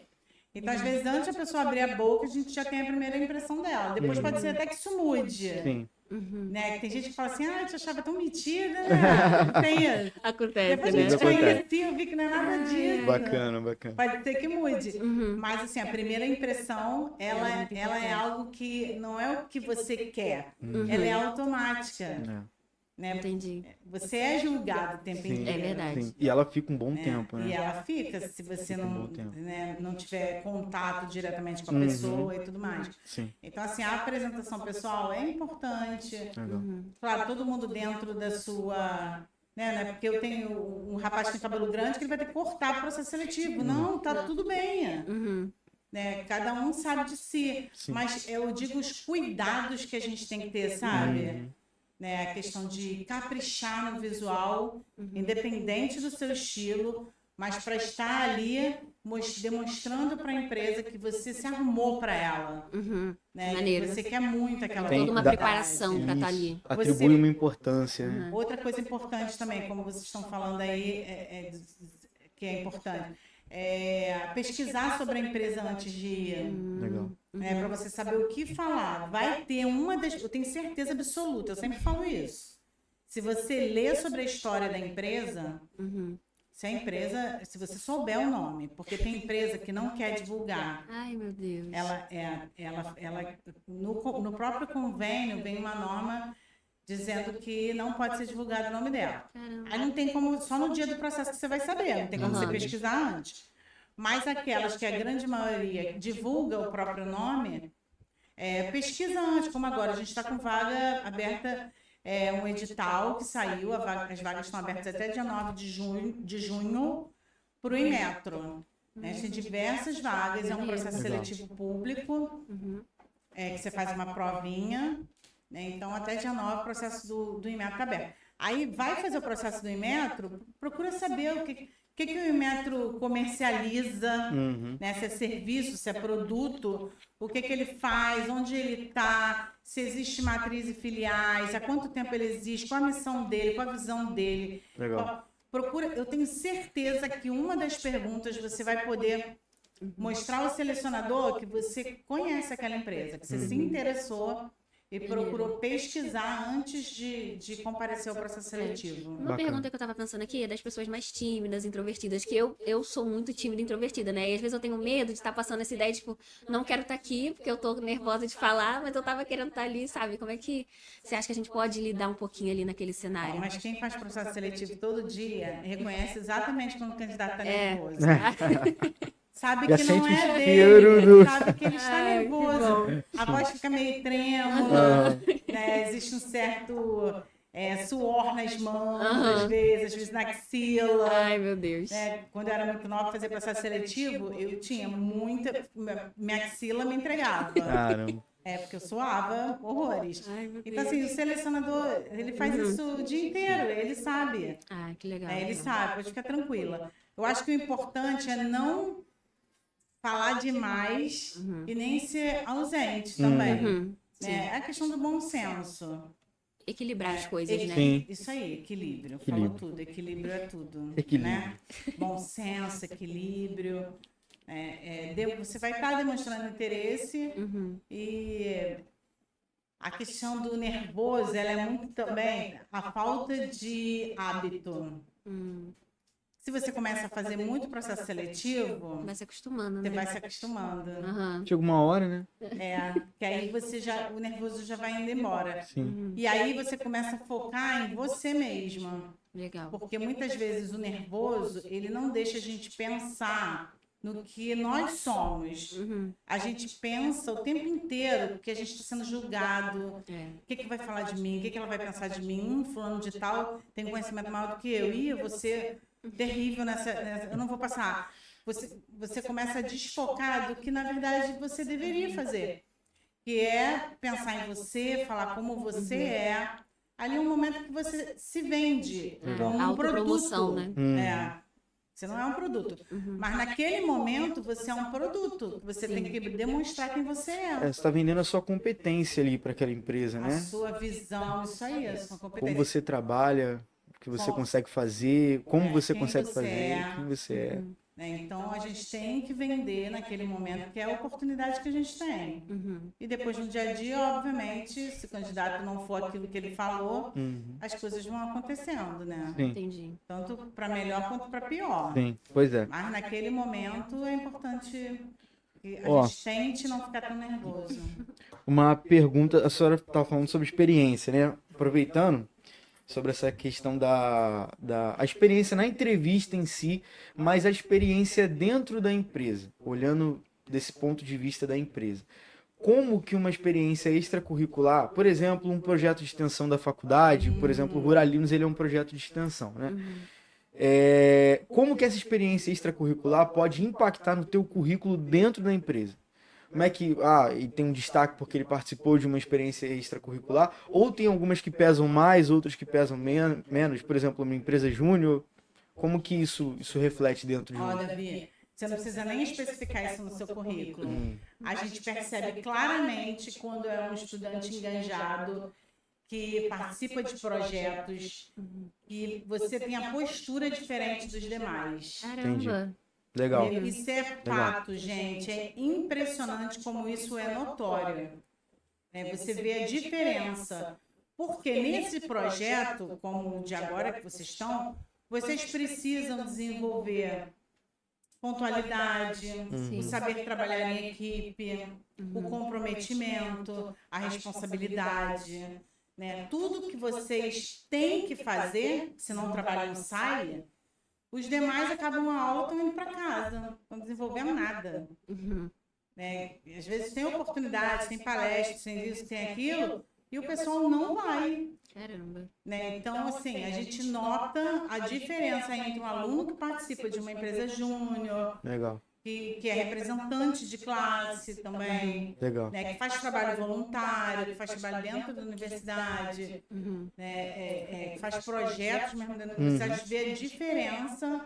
[SPEAKER 3] Então, às vezes, antes a pessoa abrir a boca, a gente já tem a primeira impressão dela. Depois pode ser até que isso mude.
[SPEAKER 1] Sim.
[SPEAKER 3] Né? Tem gente que fala assim, eu te achava tão metida, né? Tem.
[SPEAKER 2] Acontece,
[SPEAKER 3] Depois a
[SPEAKER 2] né?
[SPEAKER 3] gente
[SPEAKER 1] Acontece.
[SPEAKER 3] conhece, eu vi que não é nada disso.
[SPEAKER 1] Bacana, bacana.
[SPEAKER 3] Pode ser que mude. Mas, assim, a primeira impressão, ela é algo que não é o que você quer. Ela é automática. Né?
[SPEAKER 2] Entendi.
[SPEAKER 3] Você é julgado o tempo
[SPEAKER 1] Sim,
[SPEAKER 3] inteiro.
[SPEAKER 2] É verdade.
[SPEAKER 1] sim. E ela fica um bom
[SPEAKER 3] Né?
[SPEAKER 1] tempo,
[SPEAKER 3] E
[SPEAKER 1] né?
[SPEAKER 3] ela fica, se você
[SPEAKER 1] Fica um
[SPEAKER 3] não,
[SPEAKER 1] bom tempo.
[SPEAKER 3] né, não tiver contato diretamente com a pessoa e tudo mais.
[SPEAKER 1] Sim.
[SPEAKER 3] Então, assim, a apresentação pessoal é importante.
[SPEAKER 1] Legal.
[SPEAKER 3] Claro, todo mundo dentro da sua... Né? Porque eu tenho um rapaz que tem cabelo grande que ele vai ter que cortar o processo seletivo. Não, tá tudo bem. Né? Cada um sabe de si.
[SPEAKER 1] Sim.
[SPEAKER 3] Mas eu digo os cuidados que a gente tem que ter, sabe? Né? A questão de caprichar no visual, independente do seu estilo, mas para estar ali demonstrando para a empresa que você se arrumou para ela. Né?
[SPEAKER 2] Maneiro.
[SPEAKER 3] Que você quer muito aquela
[SPEAKER 1] Tem
[SPEAKER 2] Toda uma
[SPEAKER 1] da-
[SPEAKER 2] preparação pra estar ali.
[SPEAKER 1] Isso. Atribui
[SPEAKER 3] Você-
[SPEAKER 1] uma importância, né?
[SPEAKER 3] Outra coisa importante também, como vocês estão falando aí, que é importante, pesquisar sobre a empresa antes de ir.
[SPEAKER 1] Legal.
[SPEAKER 3] Para você saber o que falar. Vai ter eu tenho certeza absoluta, eu sempre falo isso. Se você ler sobre a história da empresa, se você souber o nome, porque tem empresa que não quer divulgar.
[SPEAKER 2] Ai, meu Deus.
[SPEAKER 3] No próprio convênio vem uma norma dizendo que não pode ser divulgado o nome dela.
[SPEAKER 2] Caramba.
[SPEAKER 3] Aí não tem como, só no dia do processo que você vai saber, não tem como você pesquisar antes. Mas aquelas que a grande maioria divulga o próprio nome, pesquisa antes, como agora, a gente está com vaga aberta, um edital que saiu, as vagas estão abertas até dia 9 de junho para o Inmetro. Né? Tem diversas vagas, é um processo seletivo público, que você faz uma provinha, né? Então até dia 9 o processo do Inmetro está aberto. Aí vai fazer o processo do Inmetro, procura saber o que o Inmetro comercializa, né? Se é serviço, se é produto, o que ele faz, onde ele está, se existe matriz e filiais, há quanto tempo ele existe, qual a missão dele, qual a visão dele.
[SPEAKER 1] Legal.
[SPEAKER 3] Procura, eu tenho certeza que uma das perguntas você vai poder mostrar ao selecionador que você conhece aquela empresa, que você se interessou e procurou pesquisar antes de comparecer ao processo seletivo.
[SPEAKER 2] Uma pergunta que eu tava pensando aqui é das pessoas mais tímidas, introvertidas, que eu sou muito tímida e introvertida, né? E às vezes eu tenho medo de estar passando essa ideia, tipo, não quero estar aqui porque eu tô nervosa de falar, mas eu tava querendo estar ali, sabe? Como é que você acha que a gente pode lidar um pouquinho ali naquele cenário?
[SPEAKER 3] Mas quem faz processo seletivo todo dia reconhece exatamente quando o candidato está nervoso. Sabe
[SPEAKER 1] Já
[SPEAKER 3] que não
[SPEAKER 1] sente o
[SPEAKER 3] é
[SPEAKER 1] cheiro
[SPEAKER 3] dele, sabe que ele está nervoso. A voz fica meio trêmula, né? Existe um certo suor nas mãos, às vezes na axila.
[SPEAKER 2] Ai, meu Deus.
[SPEAKER 3] Quando eu era muito nova, fazer processo seletivo, eu tinha muita... Minha axila me entregava.
[SPEAKER 1] Caramba.
[SPEAKER 3] Porque eu suava horrores.
[SPEAKER 2] Ai, meu
[SPEAKER 3] Então,
[SPEAKER 2] Deus.
[SPEAKER 3] assim, o selecionador, ele faz isso o dia inteiro, ele sabe.
[SPEAKER 2] Ah, que legal.
[SPEAKER 3] Ele sabe, pode ficar tranquila. Eu acho que o importante é não falar demais e nem ser ausente também. É a questão do bom senso.
[SPEAKER 2] Equilibrar as coisas, né?
[SPEAKER 1] Sim.
[SPEAKER 3] Isso aí, equilíbrio. Falou tudo, equilíbrio é tudo.
[SPEAKER 1] Equilíbrio.
[SPEAKER 3] Né? Bom senso, equilíbrio. Você vai estar demonstrando interesse e a questão do nervoso, ela é muito também a falta de hábito. Se você começa a fazer muito processo seletivo,
[SPEAKER 2] Vai se acostumando,
[SPEAKER 3] você
[SPEAKER 2] né?
[SPEAKER 3] vai se acostumando.
[SPEAKER 1] Chega uma hora, né?
[SPEAKER 3] Que aí o nervoso já vai indo embora.
[SPEAKER 1] Sim.
[SPEAKER 3] E aí você começa a focar em você mesma.
[SPEAKER 2] Legal.
[SPEAKER 3] Porque muitas vezes o nervoso, ele não deixa a gente pensar no que nós somos. A gente pensa o tempo inteiro que a gente está sendo julgado. O que vai falar de mim? O que ela vai pensar de mim? Fulano de tal tem conhecimento maior do que eu. Ih, você terrível nessa... Eu não vou passar. Você começa a desfocar do que, na verdade, você deveria fazer. Que é pensar em você, falar como você é. Ali é um momento que você se vende como um
[SPEAKER 2] Autopromoção,
[SPEAKER 3] produto.
[SPEAKER 2] né?
[SPEAKER 3] Você não é um produto. Mas naquele momento você é um produto. Você tem que demonstrar quem você é.
[SPEAKER 1] Você está vendendo a sua competência ali para aquela empresa,
[SPEAKER 3] A
[SPEAKER 1] né?
[SPEAKER 3] sua visão, isso aí, a sua competência.
[SPEAKER 1] Como você trabalha, o que você consegue fazer, como você
[SPEAKER 3] quem
[SPEAKER 1] consegue
[SPEAKER 3] você
[SPEAKER 1] fazer,
[SPEAKER 3] é.
[SPEAKER 1] quem você é.
[SPEAKER 3] Então a gente tem que vender naquele momento, que é a oportunidade que a gente tem. E depois no dia a dia, obviamente, se o candidato não for aquilo que ele falou, as coisas vão acontecendo, né?
[SPEAKER 1] Sim.
[SPEAKER 2] Entendi.
[SPEAKER 3] Tanto para melhor quanto para pior.
[SPEAKER 1] Sim, pois é.
[SPEAKER 3] Mas naquele momento é importante que a gente tente não ficar tão nervoso.
[SPEAKER 1] Uma pergunta, a senhora estava falando sobre experiência, né? Aproveitando sobre essa questão da a experiência na entrevista em si, mas a experiência dentro da empresa, olhando desse ponto de vista da empresa. Como que uma experiência extracurricular, por exemplo, um projeto de extensão da faculdade, por exemplo, o Ruralinos, ele é um projeto de extensão, né? Como que essa experiência extracurricular pode impactar no teu currículo dentro da empresa? Como é que, e tem um destaque porque ele participou de uma experiência extracurricular, ou tem algumas que pesam mais, outras que pesam menos, por exemplo, uma empresa júnior, como que isso reflete dentro de um...
[SPEAKER 3] Davi, você não precisa nem especificar isso no seu currículo. A gente percebe claramente quando é um estudante enganjado, que participa de projetos, e você tem a postura diferente dos demais.
[SPEAKER 2] Caramba.
[SPEAKER 1] Entendi. Legal.
[SPEAKER 3] Isso é fato, gente. É impressionante como isso é notório. Você vê a diferença. Porque nesse projeto, como o de agora que vocês estão, vocês precisam desenvolver pontualidade, o saber trabalhar em equipe, o comprometimento, a responsabilidade. né, tudo que vocês têm que fazer, senão o trabalho não sai, os demais acabam a aula estão indo para casa, não estão desenvolvendo nada. Né? Às vezes tem oportunidades, tem palestras, tem isso, tem aquilo, e o pessoal não vai.
[SPEAKER 2] Caramba.
[SPEAKER 3] Né? Então, assim, a gente nota a diferença entre um aluno que participa de uma empresa júnior,
[SPEAKER 1] Legal.
[SPEAKER 3] que é representante de classe também,
[SPEAKER 1] Legal.
[SPEAKER 3] né? Que faz trabalho voluntário, que faz trabalho dentro da universidade, né? Que faz projetos mesmo dentro da universidade, vê a diferença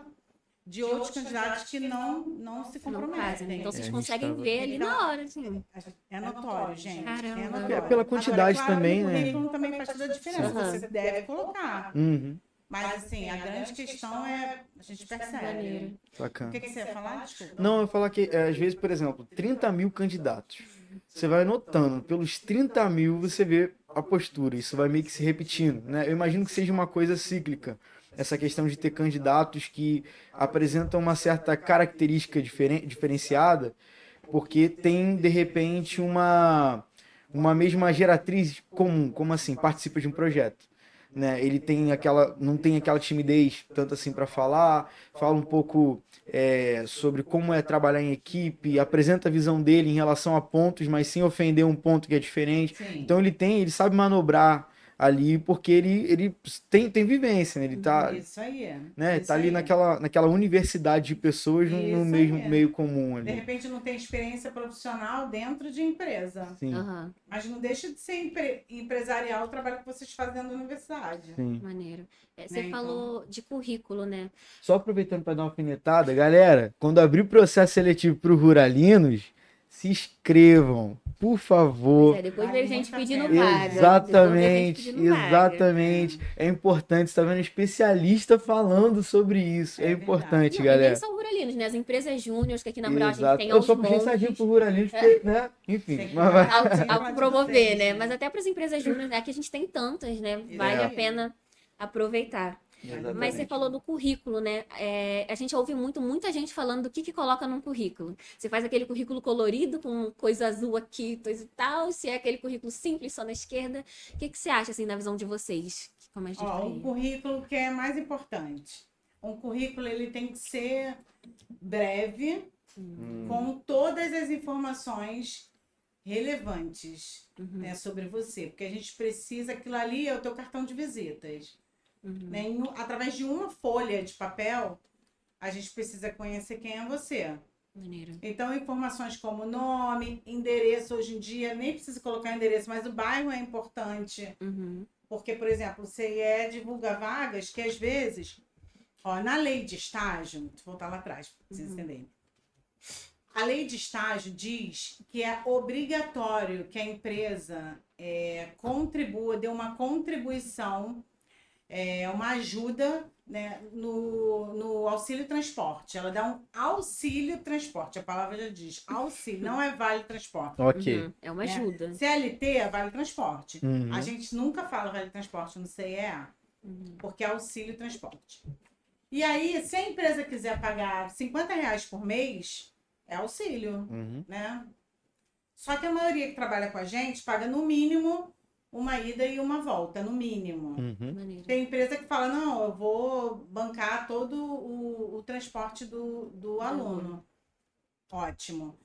[SPEAKER 3] de outros candidatos que não se comprometem.
[SPEAKER 2] Então vocês
[SPEAKER 1] a gente
[SPEAKER 2] conseguem
[SPEAKER 1] tava-
[SPEAKER 2] ver ali na hora, assim.
[SPEAKER 3] É notório, gente.
[SPEAKER 2] Caramba.
[SPEAKER 3] É notório.
[SPEAKER 1] É pela quantidade
[SPEAKER 3] Agora, claro,
[SPEAKER 1] também,
[SPEAKER 3] o
[SPEAKER 1] né?
[SPEAKER 3] currículo também faz toda a diferença. Você deve colocar.
[SPEAKER 1] Uhum.
[SPEAKER 3] Mas, assim, a grande questão é... A gente percebe. O
[SPEAKER 1] Bacana.
[SPEAKER 3] que você ia falar? Desculpa.
[SPEAKER 1] Não, eu ia falar que, às vezes, por exemplo, 30 mil candidatos. Você vai notando, pelos 30 mil você vê a postura, isso vai meio que se repetindo, né? Eu imagino que seja uma coisa cíclica, essa questão de ter candidatos que apresentam uma certa característica diferenciada, porque tem, de repente, uma mesma geratriz comum, como assim? Participa de um projeto. Né, ele tem não tem aquela timidez tanto assim para falar, fala um pouco sobre como é trabalhar em equipe, apresenta a visão dele em relação a pontos, mas sem ofender um ponto que é diferente.
[SPEAKER 3] Sim.
[SPEAKER 1] Então ele sabe manobrar ali porque ele tem vivência, né? Ele tá,
[SPEAKER 3] Isso aí.
[SPEAKER 1] né,
[SPEAKER 3] Isso
[SPEAKER 1] tá ali
[SPEAKER 3] aí.
[SPEAKER 1] naquela universidade de pessoas no
[SPEAKER 3] Isso
[SPEAKER 1] mesmo
[SPEAKER 3] aí.
[SPEAKER 1] meio comum
[SPEAKER 3] De
[SPEAKER 1] ali.
[SPEAKER 3] repente não tem experiência profissional dentro de empresa.
[SPEAKER 1] Sim,
[SPEAKER 2] Aham,
[SPEAKER 3] Mas não deixa de ser empresarial o trabalho que vocês fazem dentro da universidade.
[SPEAKER 1] sim.
[SPEAKER 2] maneiro. Você
[SPEAKER 3] Né, então?
[SPEAKER 2] falou de currículo, né?
[SPEAKER 1] Só aproveitando para dar uma alfinetada, galera, quando abrir o processo seletivo para o Ruralinos, se inscrevam, por favor.
[SPEAKER 2] Depois
[SPEAKER 3] Vale
[SPEAKER 2] veio gente
[SPEAKER 3] muito a
[SPEAKER 2] pedindo
[SPEAKER 3] pena.
[SPEAKER 2] vaga. Depois veio gente
[SPEAKER 1] Exatamente,
[SPEAKER 2] pedindo vaga.
[SPEAKER 1] exatamente. É importante, você tá vendo especialista falando sobre isso. É
[SPEAKER 3] É
[SPEAKER 1] importante,
[SPEAKER 2] Não, e
[SPEAKER 1] galera.
[SPEAKER 2] nem são ruralinos, né? As empresas júniors que aqui na Rural a gente
[SPEAKER 1] Exato.
[SPEAKER 2] tem
[SPEAKER 1] Eu
[SPEAKER 2] aos
[SPEAKER 1] só puxei
[SPEAKER 2] montes.
[SPEAKER 1] sardinha pro Ruralinos, porque, né? Enfim,
[SPEAKER 3] Tem que
[SPEAKER 1] mas vai.
[SPEAKER 2] Autopromover, né? Mas até para as empresas júnior, né? Que a gente tem tantas, né? Vale
[SPEAKER 1] É.
[SPEAKER 2] a pena aproveitar. Mas você falou do currículo, né? A gente ouve muita gente falando do que coloca num currículo. Você faz aquele currículo colorido com coisa azul aqui, coisa e tal. Se é aquele currículo simples, só na esquerda. O que você acha, assim, na visão de vocês? Que como a gente
[SPEAKER 3] Ó, um currículo que é mais importante. Um currículo ele tem que ser breve, com todas as informações relevantes, né, sobre você. Porque a gente precisa, aquilo ali é o teu cartão de visitas. Né? Através de uma folha de papel, a gente precisa conhecer quem é você.
[SPEAKER 2] Maneiro.
[SPEAKER 3] Então, informações como nome, endereço, hoje em dia nem precisa colocar endereço, mas o bairro é importante. Porque, por exemplo, o CIE divulga vagas que às vezes, ó, na lei de estágio, deixa eu voltar lá atrás, para vocês entenderem. A lei de estágio diz que é obrigatório que a empresa contribua, dê uma contribuição, uma ajuda, né, no auxílio transporte. Ela dá um auxílio transporte, a palavra já diz auxílio, não é vale transporte.
[SPEAKER 1] Ok.
[SPEAKER 2] É uma ajuda.
[SPEAKER 3] CLT é vale transporte.
[SPEAKER 1] Uhum.
[SPEAKER 3] A gente nunca fala vale transporte no CIE, porque é auxílio transporte. E aí, se a empresa quiser pagar R$50 por mês, é auxílio, né? Só que a maioria que trabalha com a gente paga no mínimo uma ida e uma volta, no mínimo.
[SPEAKER 2] Maneiro.
[SPEAKER 3] Tem empresa que fala, não, eu vou bancar todo o transporte do aluno. Ótimo.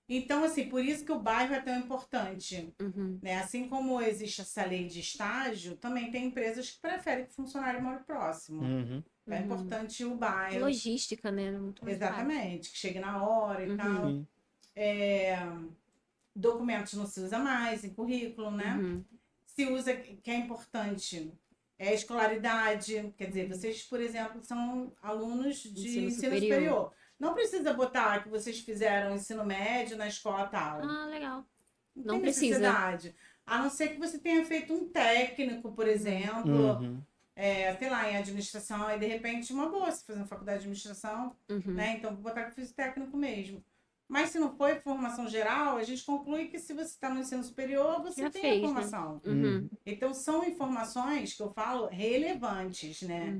[SPEAKER 3] Então, assim, por isso que o bairro é tão importante. Né? Assim como existe essa lei de estágio, também tem empresas que preferem que o funcionário more próximo. É importante o bairro.
[SPEAKER 2] Logística, né? Muito mais
[SPEAKER 3] Exatamente, que chegue na hora e tal.
[SPEAKER 1] Sim.
[SPEAKER 3] Documentos não se usa mais em currículo, né? Se usa, que é importante, é a escolaridade. Quer dizer, vocês, por exemplo, são alunos de ensino superior. Não precisa botar que vocês fizeram ensino médio na escola tal.
[SPEAKER 2] Ah, legal.
[SPEAKER 3] Não
[SPEAKER 2] Não
[SPEAKER 3] tem
[SPEAKER 2] precisa.
[SPEAKER 3] necessidade. A não ser que você tenha feito um técnico, por exemplo, sei lá, em administração, aí de repente uma boa, se fazer uma faculdade de administração, né? Então vou botar que eu fiz técnico mesmo. Mas se não foi formação geral, a gente conclui que se você está no ensino superior, você
[SPEAKER 2] Já
[SPEAKER 3] tem
[SPEAKER 2] fez,
[SPEAKER 3] a formação. Então são informações que eu falo relevantes, né?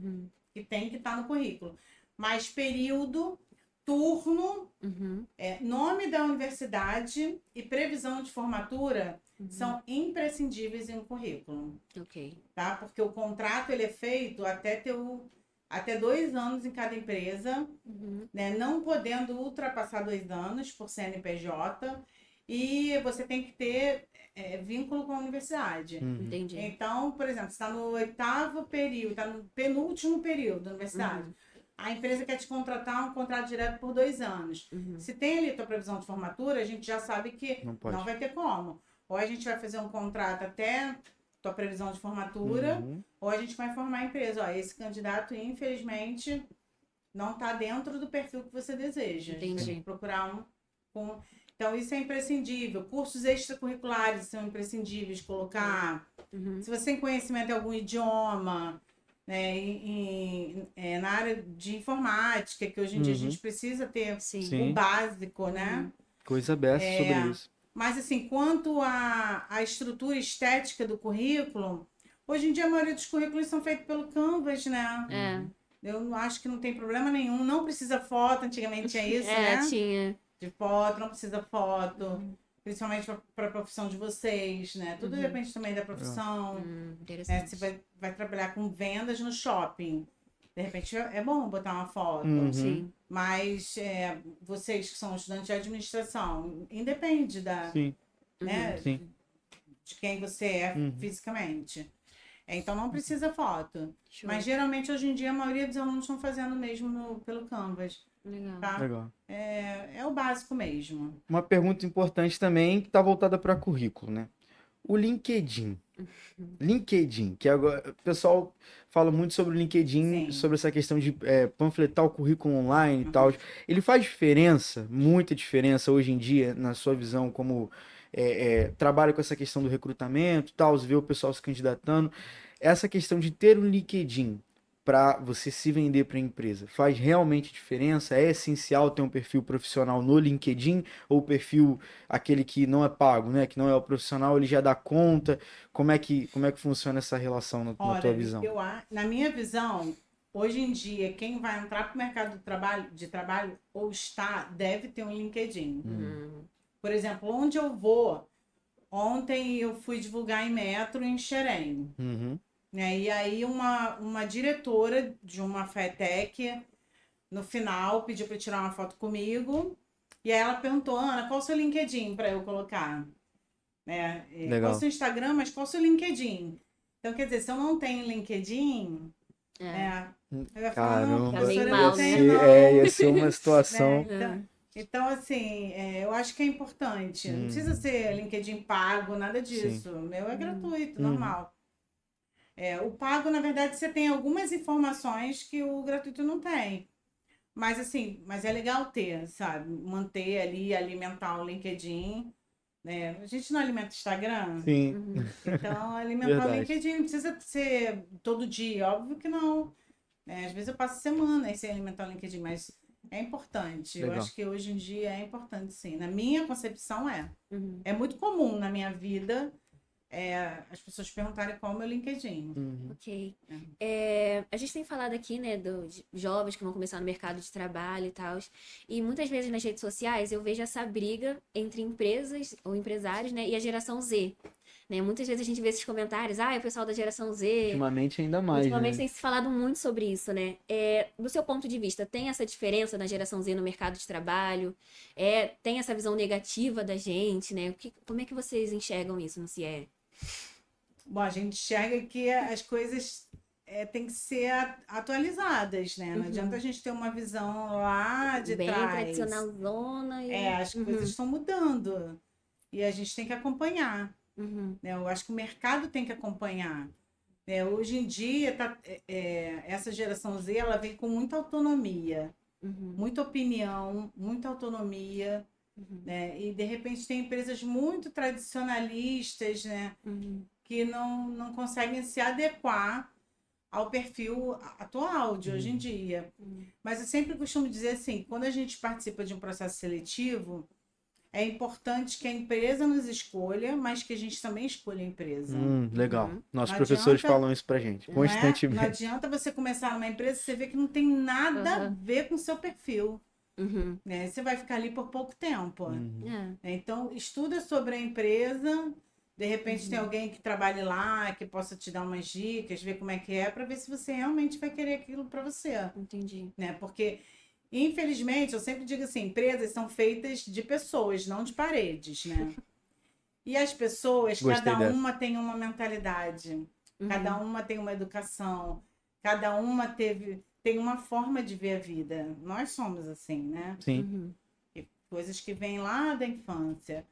[SPEAKER 3] Que tem que estar no currículo. Mas período, turno,
[SPEAKER 2] Uhum.
[SPEAKER 3] nome da universidade e previsão de formatura são imprescindíveis em um currículo,
[SPEAKER 2] Ok.
[SPEAKER 3] tá? Porque o contrato ele é feito até 2 anos em cada empresa,
[SPEAKER 2] Uhum.
[SPEAKER 3] né? Não podendo ultrapassar 2 anos por CNPJ, e você tem que ter vínculo com a universidade.
[SPEAKER 2] Entendi.
[SPEAKER 3] Então, por exemplo, você está no 8º período, está no penúltimo período da universidade. A empresa quer te contratar um contrato direto por 2 anos. Se tem ali a tua previsão de formatura, a gente já sabe que
[SPEAKER 1] Não pode.
[SPEAKER 3] não vai ter como. Ou a gente vai fazer um contrato até tua previsão de formatura, ou a gente vai informar a empresa, ó, esse candidato, infelizmente, não está dentro do perfil que você deseja. A gente vai
[SPEAKER 2] Entendi.
[SPEAKER 3] ter que procurar um com... Então, isso é imprescindível. Cursos extracurriculares são imprescindíveis colocar. Se você tem conhecimento em algum idioma, né, na área de informática, que hoje em dia a gente precisa ter
[SPEAKER 2] Sim.
[SPEAKER 3] o básico, né?
[SPEAKER 1] Coisa besta sobre isso.
[SPEAKER 3] Mas, assim, quanto à estrutura estética do currículo, hoje em dia a maioria dos currículos são feitos pelo Canvas, né? Eu acho que não tem problema nenhum. Não precisa foto, antigamente tinha isso, né?
[SPEAKER 2] Tinha.
[SPEAKER 3] De foto, não precisa foto. Principalmente para a profissão de vocês, né? Tudo depende também da profissão. Né?
[SPEAKER 2] Interessante.
[SPEAKER 3] Você vai trabalhar com vendas no shopping. De repente é bom botar uma foto.
[SPEAKER 2] Sim.
[SPEAKER 3] Mas vocês que são estudantes de administração, independe né,
[SPEAKER 1] Sim.
[SPEAKER 3] de quem você é fisicamente. Então não precisa foto.
[SPEAKER 2] Show.
[SPEAKER 3] Mas geralmente hoje em dia a maioria dos alunos estão fazendo mesmo pelo Canvas.
[SPEAKER 2] Legal.
[SPEAKER 3] Tá?
[SPEAKER 1] Legal.
[SPEAKER 3] É o básico mesmo.
[SPEAKER 1] Uma pergunta importante também que está voltada para currículo, né? O LinkedIn. LinkedIn, que agora o pessoal fala muito sobre o LinkedIn,
[SPEAKER 3] Sim.
[SPEAKER 1] sobre essa questão de panfletar o currículo online e tal. Ele faz diferença, muita diferença hoje em dia, na sua visão, como trabalha com essa questão do recrutamento e tal, vê o pessoal se candidatando. Essa questão de ter um LinkedIn para você se vender para a empresa, faz realmente diferença? É essencial ter um perfil profissional no LinkedIn ou o perfil aquele que não é pago, né? Que não é o profissional, ele já dá conta? Como é que funciona essa relação na tua visão?
[SPEAKER 3] Na minha visão, hoje em dia, quem vai entrar para o mercado de trabalho ou deve ter um LinkedIn. Por exemplo, onde eu vou? Ontem eu fui divulgar em Metro em Xerém. Né? E aí uma diretora de uma FETEC, no final, pediu para tirar uma foto comigo. E aí ela perguntou, Ana, qual o seu LinkedIn para eu colocar? Né? Qual o seu Instagram, mas qual o seu LinkedIn? Então, quer dizer, se eu não tenho LinkedIn, eu ia falar, não,
[SPEAKER 1] Caramba,
[SPEAKER 3] professora,
[SPEAKER 2] mal,
[SPEAKER 3] eu não
[SPEAKER 2] né?
[SPEAKER 3] tenho, não.
[SPEAKER 1] ia ser uma situação...
[SPEAKER 3] Né? Então, assim, eu acho que é importante. Não precisa ser LinkedIn pago, nada disso. O meu é gratuito, normal. O pago, na verdade, você tem algumas informações que o gratuito não tem. Mas, assim, é legal ter, sabe? Manter ali, alimentar o LinkedIn. Né? A gente não alimenta o Instagram?
[SPEAKER 1] Sim.
[SPEAKER 3] Então, alimentar o LinkedIn não precisa ser todo dia, óbvio que não. Às vezes eu passo semanas sem alimentar o LinkedIn, mas é importante.
[SPEAKER 1] Legal.
[SPEAKER 3] Eu acho que hoje em dia é importante, sim. Na minha concepção é muito comum na minha vida as pessoas perguntarem qual é o meu LinkedIn.
[SPEAKER 2] Ok. A gente tem falado aqui, né, de jovens que vão começar no mercado de trabalho e tal. E muitas vezes nas redes sociais eu vejo essa briga entre empresas ou empresários, né, e a geração Z. Né? Muitas vezes a gente vê esses comentários, o pessoal da geração Z.
[SPEAKER 1] Ultimamente ainda mais,
[SPEAKER 2] Ultimamente
[SPEAKER 1] né?
[SPEAKER 2] tem se falado muito sobre isso, né? Do seu ponto de vista, tem essa diferença na geração Z no mercado de trabalho? Tem essa visão negativa da gente, né? Como é que vocês enxergam isso no CIE?
[SPEAKER 3] Bom, a gente enxerga que as coisas têm que ser atualizadas, né? Não adianta a gente ter uma visão lá de
[SPEAKER 2] Bem
[SPEAKER 3] trás.
[SPEAKER 2] tradicional zona.
[SPEAKER 3] As coisas estão mudando. E a gente tem que acompanhar. Né? Eu acho que o mercado tem que acompanhar. Hoje em dia, essa geração Z ela vem com muita autonomia, muita opinião, muita autonomia. Né? E, de repente, tem empresas muito tradicionalistas, né? Que não conseguem se adequar ao perfil atual de hoje em dia. Mas eu sempre costumo dizer assim, quando a gente participa de um processo seletivo, é importante que a empresa nos escolha, mas que a gente também escolha a empresa.
[SPEAKER 1] Legal. Nossos
[SPEAKER 3] Não
[SPEAKER 1] professores
[SPEAKER 3] adianta-
[SPEAKER 1] falam isso pra gente,
[SPEAKER 3] Não
[SPEAKER 1] constantemente.
[SPEAKER 3] adianta você começar numa empresa e você vê que não tem nada a ver com o seu perfil.
[SPEAKER 2] Uhum.
[SPEAKER 3] né? Você vai ficar ali por pouco tempo.
[SPEAKER 1] Uhum.
[SPEAKER 2] É.
[SPEAKER 3] Então, estuda sobre a empresa. De repente tem alguém que trabalhe lá, que possa te dar umas dicas, ver como é que é, para ver se você realmente vai querer aquilo para você,
[SPEAKER 2] Entendi.
[SPEAKER 3] né? Porque, infelizmente, eu sempre digo assim, empresas são feitas de pessoas, não de paredes, né? E as pessoas,
[SPEAKER 1] Gostei
[SPEAKER 3] cada
[SPEAKER 1] dessa.
[SPEAKER 3] uma tem uma mentalidade, cada uma tem uma educação, cada uma tem uma forma de ver a vida. Nós somos assim, né?
[SPEAKER 1] Sim.
[SPEAKER 2] Uhum.
[SPEAKER 3] Coisas que vêm lá da infância.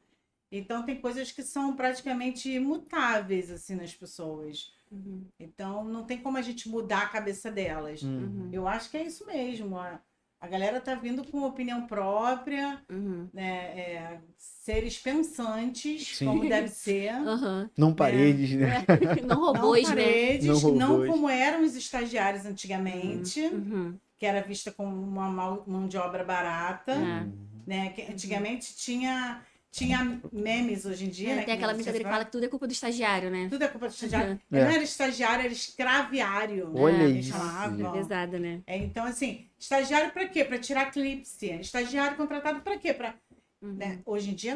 [SPEAKER 3] Então, tem coisas que são praticamente imutáveis, assim, nas pessoas.
[SPEAKER 2] Uhum.
[SPEAKER 3] Então, não tem como a gente mudar a cabeça delas.
[SPEAKER 1] Uhum.
[SPEAKER 3] Eu acho que é isso mesmo. A galera tá vindo com opinião própria,
[SPEAKER 2] Uhum.
[SPEAKER 3] né? Seres pensantes,
[SPEAKER 1] Sim.
[SPEAKER 3] como deve ser.
[SPEAKER 2] Aham.
[SPEAKER 1] Não paredes, né?
[SPEAKER 2] Não
[SPEAKER 3] Não
[SPEAKER 2] robôs, né?
[SPEAKER 3] paredes,
[SPEAKER 1] Não
[SPEAKER 3] não
[SPEAKER 1] robôs.
[SPEAKER 3] como eram os estagiários antigamente,
[SPEAKER 2] Uhum.
[SPEAKER 3] que era vista como uma mão de obra barata.
[SPEAKER 2] É.
[SPEAKER 3] Né? Que antigamente tinha memes hoje em dia,
[SPEAKER 2] É,
[SPEAKER 3] né?
[SPEAKER 2] tem aquela brincadeira que fala que tudo é culpa do estagiário, né?
[SPEAKER 3] tudo é culpa do estagiário.
[SPEAKER 1] É.
[SPEAKER 3] Ele não era estagiário, era escraviário.
[SPEAKER 1] Olha
[SPEAKER 3] que
[SPEAKER 1] isso.
[SPEAKER 3] chamavam.
[SPEAKER 2] Pesada, né?
[SPEAKER 3] Então, assim, estagiário para quê? Para tirar eclipse. Estagiário contratado para quê? Né? Hoje em dia,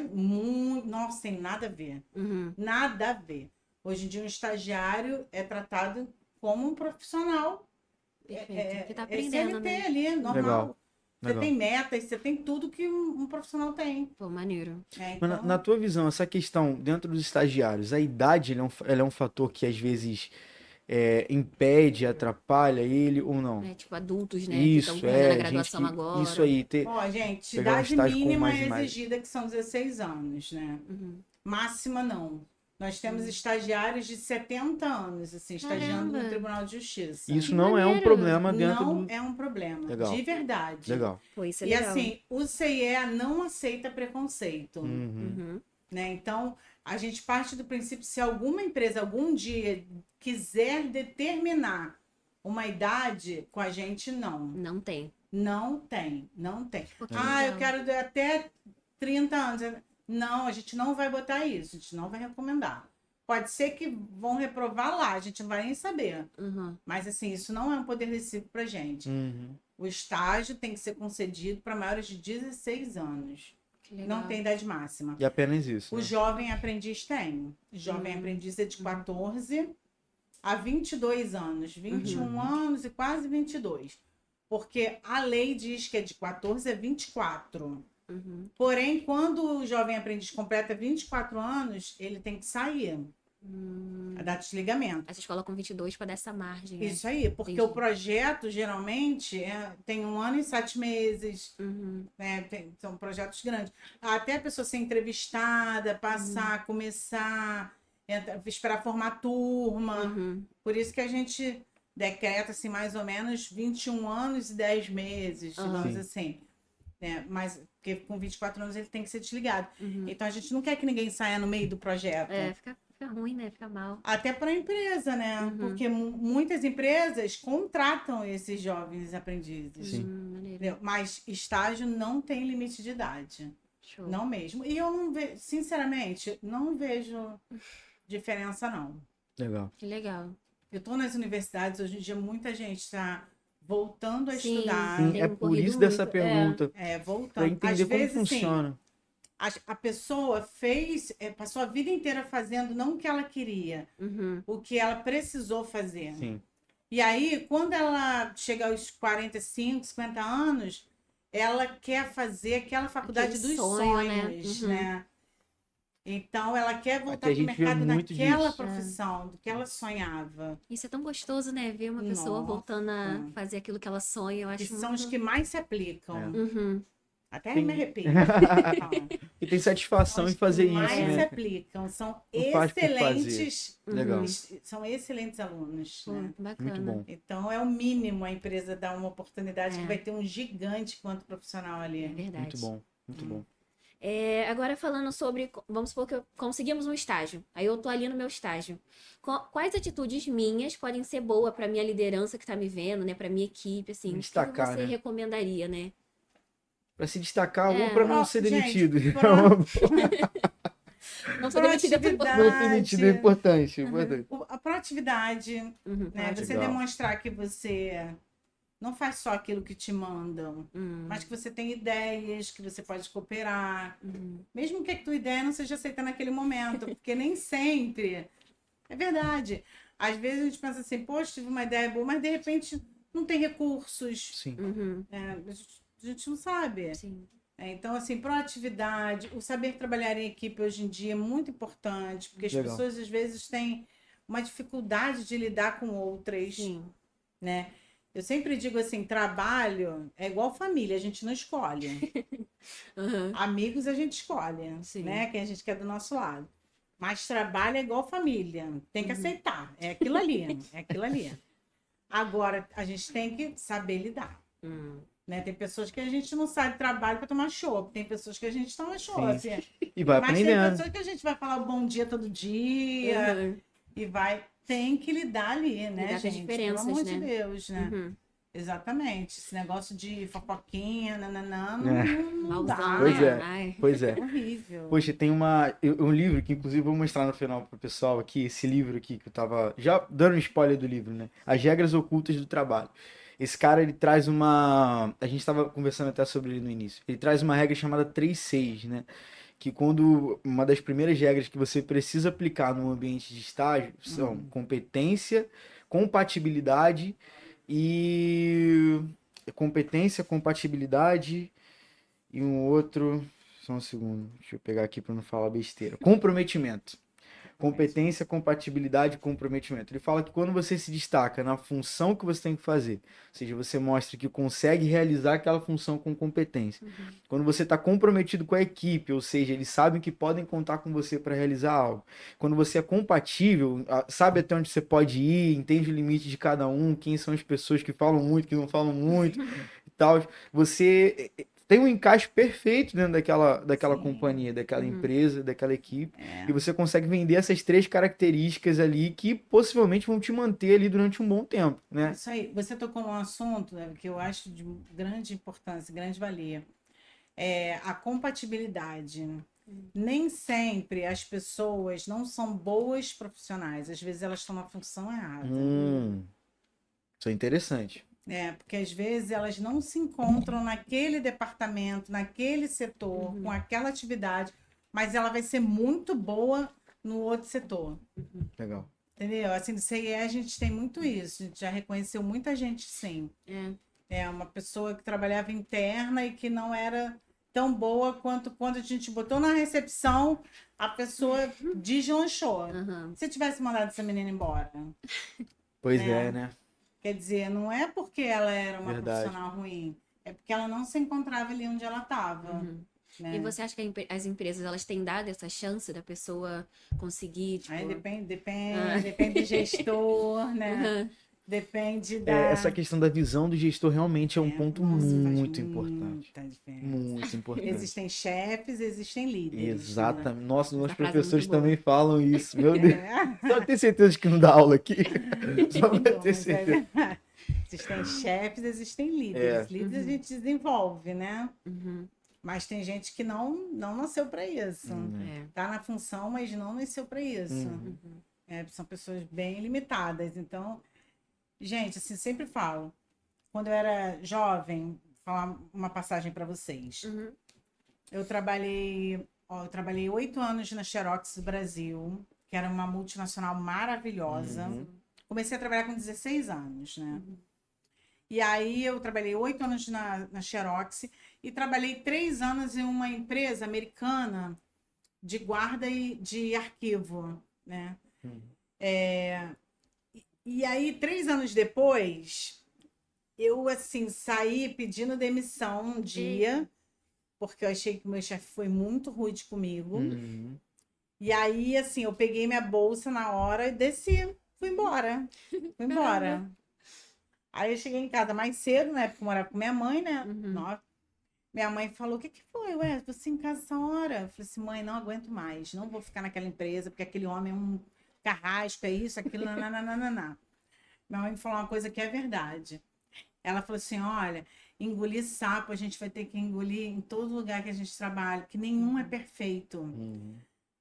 [SPEAKER 3] nossa, tem nada a ver.
[SPEAKER 2] Uhum.
[SPEAKER 3] Nada a ver. Hoje em dia, um estagiário é tratado como um profissional.
[SPEAKER 2] Perfeito. Porque tá aprendendo,
[SPEAKER 3] CLT
[SPEAKER 2] né?
[SPEAKER 3] ali, normal.
[SPEAKER 1] Legal.
[SPEAKER 3] Você
[SPEAKER 1] Legal.
[SPEAKER 3] tem metas, você tem tudo que um profissional tem.
[SPEAKER 2] Pô, maneiro.
[SPEAKER 3] Né?
[SPEAKER 1] Mas
[SPEAKER 3] Então,
[SPEAKER 1] na tua visão, essa questão dentro dos estagiários, a idade ela é um fator que às vezes impede, atrapalha ele ou não?
[SPEAKER 2] É, tipo, adultos, né? Que
[SPEAKER 1] Isso,
[SPEAKER 2] estão fazendo a
[SPEAKER 1] gente
[SPEAKER 2] graduação agora.
[SPEAKER 1] isso aí,
[SPEAKER 3] ó, gente,
[SPEAKER 1] pegar um
[SPEAKER 3] idade
[SPEAKER 1] estágio com
[SPEAKER 3] mínima
[SPEAKER 1] mais
[SPEAKER 3] é
[SPEAKER 1] e mais.
[SPEAKER 3] exigida, que são 16 anos, né?
[SPEAKER 2] Uhum.
[SPEAKER 3] Máxima, não. Nós temos estagiários de 70 anos, assim, estagiando
[SPEAKER 2] Caramba.
[SPEAKER 3] no Tribunal de Justiça.
[SPEAKER 1] Isso
[SPEAKER 2] Que
[SPEAKER 1] não é um
[SPEAKER 2] maneiro.
[SPEAKER 1] problema dentro
[SPEAKER 3] Não
[SPEAKER 1] do...
[SPEAKER 3] é um problema,
[SPEAKER 1] Legal.
[SPEAKER 3] de verdade.
[SPEAKER 1] Legal.
[SPEAKER 2] Pô, isso é
[SPEAKER 3] E
[SPEAKER 2] legal.
[SPEAKER 3] assim, o CIE não aceita preconceito,
[SPEAKER 1] Uhum.
[SPEAKER 2] Uhum.
[SPEAKER 3] né? Então, a gente parte do princípio, se alguma empresa algum dia quiser determinar uma idade, com a gente não.
[SPEAKER 2] Não tem.
[SPEAKER 3] Não tem, não tem.
[SPEAKER 2] Pô, que
[SPEAKER 3] Eu
[SPEAKER 2] legal.
[SPEAKER 3] quero até 30 anos. Não, a gente não vai botar isso, a gente não vai recomendar. Pode ser que vão reprovar lá, a gente não vai nem saber.
[SPEAKER 2] Uhum.
[SPEAKER 3] Mas assim, isso não é um poder decisivo pra gente.
[SPEAKER 1] Uhum.
[SPEAKER 3] O estágio tem que ser concedido para maiores de 16 anos.
[SPEAKER 2] Que legal.
[SPEAKER 3] Não tem idade máxima.
[SPEAKER 1] E apenas isso.
[SPEAKER 3] O
[SPEAKER 1] né?
[SPEAKER 3] jovem aprendiz tem. O jovem aprendiz é de 14 a 22 anos. 21 anos e quase 22. Porque a lei diz que é de 14 a 24.
[SPEAKER 2] Uhum.
[SPEAKER 3] Porém, quando o jovem aprendiz completa 24 anos, ele tem que sair. A data de desligamento.
[SPEAKER 2] Aí vocês colocam 22 pra dar essa margem, né?
[SPEAKER 3] Isso aí, porque
[SPEAKER 2] Entendi.
[SPEAKER 3] o projeto geralmente tem 1 ano e 7 meses.
[SPEAKER 2] Uhum.
[SPEAKER 3] Né? São projetos grandes. Até a pessoa ser entrevistada, passar, começar, esperar formar turma.
[SPEAKER 2] Uhum.
[SPEAKER 3] Por isso que a gente decreta assim, mais ou menos 21 anos e 10 meses, digamos
[SPEAKER 1] Sim.
[SPEAKER 3] assim. Né? Mas porque com 24 anos ele tem que ser desligado.
[SPEAKER 2] Uhum.
[SPEAKER 3] Então a gente não quer que ninguém saia no meio do projeto.
[SPEAKER 2] É, fica ruim, né? Fica mal.
[SPEAKER 3] Até para a empresa, né?
[SPEAKER 2] Uhum.
[SPEAKER 3] Porque muitas empresas contratam esses jovens aprendizes.
[SPEAKER 1] Sim.
[SPEAKER 2] Maneiro.
[SPEAKER 3] Entendeu? Mas estágio não tem limite de idade.
[SPEAKER 2] Show.
[SPEAKER 3] Não mesmo. E eu não vejo, sinceramente, não vejo diferença, não.
[SPEAKER 1] Legal.
[SPEAKER 2] Que legal.
[SPEAKER 3] Eu estou nas universidades, hoje em dia muita gente está voltando a
[SPEAKER 2] Sim.
[SPEAKER 3] estudar.
[SPEAKER 1] Sim,
[SPEAKER 2] tem
[SPEAKER 1] é
[SPEAKER 2] um
[SPEAKER 1] por
[SPEAKER 2] corrido
[SPEAKER 1] isso dessa
[SPEAKER 2] muito,
[SPEAKER 1] pergunta.
[SPEAKER 3] É,
[SPEAKER 1] Pra
[SPEAKER 3] voltando. Às
[SPEAKER 1] entender como
[SPEAKER 3] vezes, assim,
[SPEAKER 1] funciona.
[SPEAKER 3] a pessoa passou a vida inteira fazendo não o que ela queria,
[SPEAKER 2] Uhum.
[SPEAKER 3] o que ela precisou fazer.
[SPEAKER 1] Sim.
[SPEAKER 3] E aí, quando ela chega aos 45, 50 anos, ela quer fazer aquela faculdade
[SPEAKER 2] Aquele
[SPEAKER 3] dos
[SPEAKER 2] sonho, né?
[SPEAKER 3] sonhos,
[SPEAKER 2] Uhum.
[SPEAKER 3] né? Então, ela quer voltar
[SPEAKER 1] Aqui a
[SPEAKER 3] para o
[SPEAKER 1] gente vê
[SPEAKER 3] mercado
[SPEAKER 1] muito
[SPEAKER 3] naquela
[SPEAKER 1] disso.
[SPEAKER 3] profissão, do que ela sonhava.
[SPEAKER 2] Isso é tão gostoso, né? Ver uma pessoa
[SPEAKER 3] Nossa.
[SPEAKER 2] voltando a fazer aquilo que ela sonha. Eu
[SPEAKER 3] Que
[SPEAKER 2] acho
[SPEAKER 3] são
[SPEAKER 2] muito...
[SPEAKER 3] os que mais se aplicam.
[SPEAKER 2] Uhum.
[SPEAKER 3] Até
[SPEAKER 1] Tem-
[SPEAKER 3] me arrepio.
[SPEAKER 1] E tem satisfação
[SPEAKER 3] São
[SPEAKER 1] em
[SPEAKER 3] os
[SPEAKER 1] fazer
[SPEAKER 3] que
[SPEAKER 1] isso,
[SPEAKER 3] mais se
[SPEAKER 1] né?
[SPEAKER 3] aplicam. São
[SPEAKER 1] Não faz por
[SPEAKER 3] excelentes.
[SPEAKER 1] Legal.
[SPEAKER 3] São excelentes alunos.
[SPEAKER 2] Pô,
[SPEAKER 3] Né?
[SPEAKER 2] bacana.
[SPEAKER 1] Muito bom.
[SPEAKER 3] Então, é o mínimo a empresa dar uma oportunidade
[SPEAKER 2] É.
[SPEAKER 3] que vai ter um gigante quanto profissional
[SPEAKER 2] É
[SPEAKER 3] ali.
[SPEAKER 2] verdade.
[SPEAKER 1] Muito bom. Muito bom.
[SPEAKER 2] Agora falando sobre, vamos supor que conseguimos um estágio. Aí eu tô ali no meu estágio. Quais atitudes minhas podem ser boas para minha liderança que tá me vendo, né, para minha equipe, assim?
[SPEAKER 1] Destacar,
[SPEAKER 2] o que você
[SPEAKER 1] né?
[SPEAKER 2] recomendaria, né?
[SPEAKER 1] Pra se destacar
[SPEAKER 2] É.
[SPEAKER 1] ou pra não ser
[SPEAKER 3] Gente,
[SPEAKER 1] demitido.
[SPEAKER 2] Não ser demitida por
[SPEAKER 3] Proatividade.
[SPEAKER 1] Não ser demitido é importante. Importante.
[SPEAKER 3] A proatividade,
[SPEAKER 2] Uhum,
[SPEAKER 3] né?
[SPEAKER 2] ótimo.
[SPEAKER 3] Você
[SPEAKER 1] Legal.
[SPEAKER 3] demonstrar que você não faz só aquilo que te mandam, mas que você tem ideias, que você pode cooperar. Mesmo que a tua ideia não seja aceita naquele momento, porque nem sempre. É verdade. Às vezes a gente pensa assim, poxa, tive uma ideia boa, mas de repente não tem recursos.
[SPEAKER 1] Sim.
[SPEAKER 3] Né? A gente não sabe.
[SPEAKER 2] Sim.
[SPEAKER 3] Então, assim, proatividade, o saber trabalhar em equipe hoje em dia é muito importante, porque as
[SPEAKER 1] Legal.
[SPEAKER 3] pessoas às vezes têm uma dificuldade de lidar com outras,
[SPEAKER 2] Sim.
[SPEAKER 3] né? Eu sempre digo assim, trabalho é igual família, a gente não escolhe. Amigos a gente escolhe,
[SPEAKER 2] Sim.
[SPEAKER 3] né? Quem a gente quer do nosso lado. Mas trabalho é igual família, tem que aceitar, é aquilo ali, é aquilo ali. Agora, a gente tem que saber lidar. Né? Tem pessoas que a gente não sai do trabalho para tomar chopp, tem pessoas que a gente toma chopp.
[SPEAKER 1] E vai
[SPEAKER 3] Mas tem
[SPEAKER 1] aprendendo.
[SPEAKER 3] pessoas que a gente vai falar o bom dia todo dia e vai. Tem que lidar ali, né,
[SPEAKER 2] Lidar com as
[SPEAKER 3] gente?
[SPEAKER 2] diferenças,
[SPEAKER 3] Pelo amor
[SPEAKER 2] né?
[SPEAKER 3] de Deus, né? Exatamente. Esse negócio de fofoquinha, nananã, não dá.
[SPEAKER 2] Malzão,
[SPEAKER 1] Pois
[SPEAKER 2] né?
[SPEAKER 1] é.
[SPEAKER 2] Ai.
[SPEAKER 1] Pois é.
[SPEAKER 3] É horrível.
[SPEAKER 1] Poxa, tem um livro que inclusive eu vou mostrar no final pro pessoal aqui, esse livro aqui que eu tava já dando um spoiler do livro, né? As Regras Ocultas do Trabalho. Esse cara, ele traz uma... A gente tava conversando até sobre ele no início. Ele traz uma regra chamada 3-6, né? Que quando... Uma das primeiras regras que você precisa aplicar no ambiente de estágio são competência, compatibilidade e... Competência, compatibilidade e um outro... Só um segundo, deixa eu pegar aqui para não falar besteira. Comprometimento. Competência, compatibilidade e comprometimento. Ele fala que quando você se destaca na função que você tem que fazer, ou seja, você mostra que consegue realizar aquela função com competência. Quando você está comprometido com a equipe, ou seja, eles sabem que podem contar com você para realizar algo. Quando você é compatível, sabe até onde você pode ir, entende o limite de cada um, quem são as pessoas que falam muito, que não falam muito e tal. Você tem um encaixe perfeito dentro daquela
[SPEAKER 3] Sim.
[SPEAKER 1] companhia, daquela empresa, daquela equipe. E você consegue vender essas 3 características ali que possivelmente vão te manter ali durante um bom tempo, né?
[SPEAKER 3] Isso aí. Você tocou num assunto, né, que eu acho de grande importância, grande valia. É a compatibilidade. Nem sempre as pessoas não são boas profissionais. Às vezes elas estão na função errada.
[SPEAKER 1] Isso é interessante.
[SPEAKER 3] Porque às vezes elas não se encontram naquele departamento, naquele setor, com aquela atividade, mas ela vai ser muito boa no outro setor.
[SPEAKER 1] Legal.
[SPEAKER 3] Entendeu? Assim, do CIE a gente tem muito isso. A gente já reconheceu muita gente, sim. É uma pessoa que trabalhava interna e que não era tão boa quanto quando a gente botou na recepção, a pessoa deslanchou. Se tivesse mandado essa menina embora.
[SPEAKER 1] Pois é, né?
[SPEAKER 3] Quer dizer, não é porque ela era uma
[SPEAKER 1] Verdade.
[SPEAKER 3] profissional ruim, é porque ela não se encontrava ali onde ela estava. Né?
[SPEAKER 2] E você acha que as empresas elas têm dado essa chance da pessoa conseguir, tipo...
[SPEAKER 3] Aí depende do gestor, né? Depende da...
[SPEAKER 1] Essa questão da visão do gestor realmente é um ponto
[SPEAKER 3] nossa, faz
[SPEAKER 1] muito importante.
[SPEAKER 3] muita diferença.
[SPEAKER 1] Muito importante.
[SPEAKER 3] Existem chefes, existem líderes.
[SPEAKER 1] Exatamente. Nossa,
[SPEAKER 2] Essa
[SPEAKER 1] nossos
[SPEAKER 2] frase é
[SPEAKER 1] professores
[SPEAKER 2] muito boa.
[SPEAKER 1] também falam isso. Meu Deus.
[SPEAKER 3] Né?
[SPEAKER 1] Só ter certeza de que não dá aula aqui. Só pra ter
[SPEAKER 3] Mas
[SPEAKER 1] certeza.
[SPEAKER 3] existem chefes, existem líderes. Líderes a gente desenvolve, né? Mas tem gente que não nasceu para isso. Tá na função, mas não nasceu para isso. São pessoas bem limitadas. Então, gente, assim, sempre falo. Quando eu era jovem, vou falar uma passagem para vocês. Eu trabalhei 8 anos na Xerox Brasil, que era uma multinacional maravilhosa. Comecei a trabalhar com 16 anos, né? E aí eu trabalhei 8 anos na Xerox e trabalhei 3 anos em uma empresa americana de guarda e de arquivo, né? E aí, 3 anos depois, eu, assim, saí pedindo demissão um dia, porque eu achei que o meu chefe foi muito rude comigo. E aí, assim, eu peguei minha bolsa na hora e desci, fui embora. Fui embora. Aí eu cheguei em casa mais cedo, né? Porque eu morava com minha mãe, né? Minha mãe falou, o que foi? Ué, você em casa essa hora? Eu falei assim, mãe, não aguento mais. Não vou ficar naquela empresa, porque aquele homem é um carrasco, é isso, aquilo, nananana. Minha mãe me falou uma coisa que é verdade. Ela falou assim, olha, engolir sapo a gente vai ter que engolir em todo lugar que a gente trabalha, que nenhum é perfeito.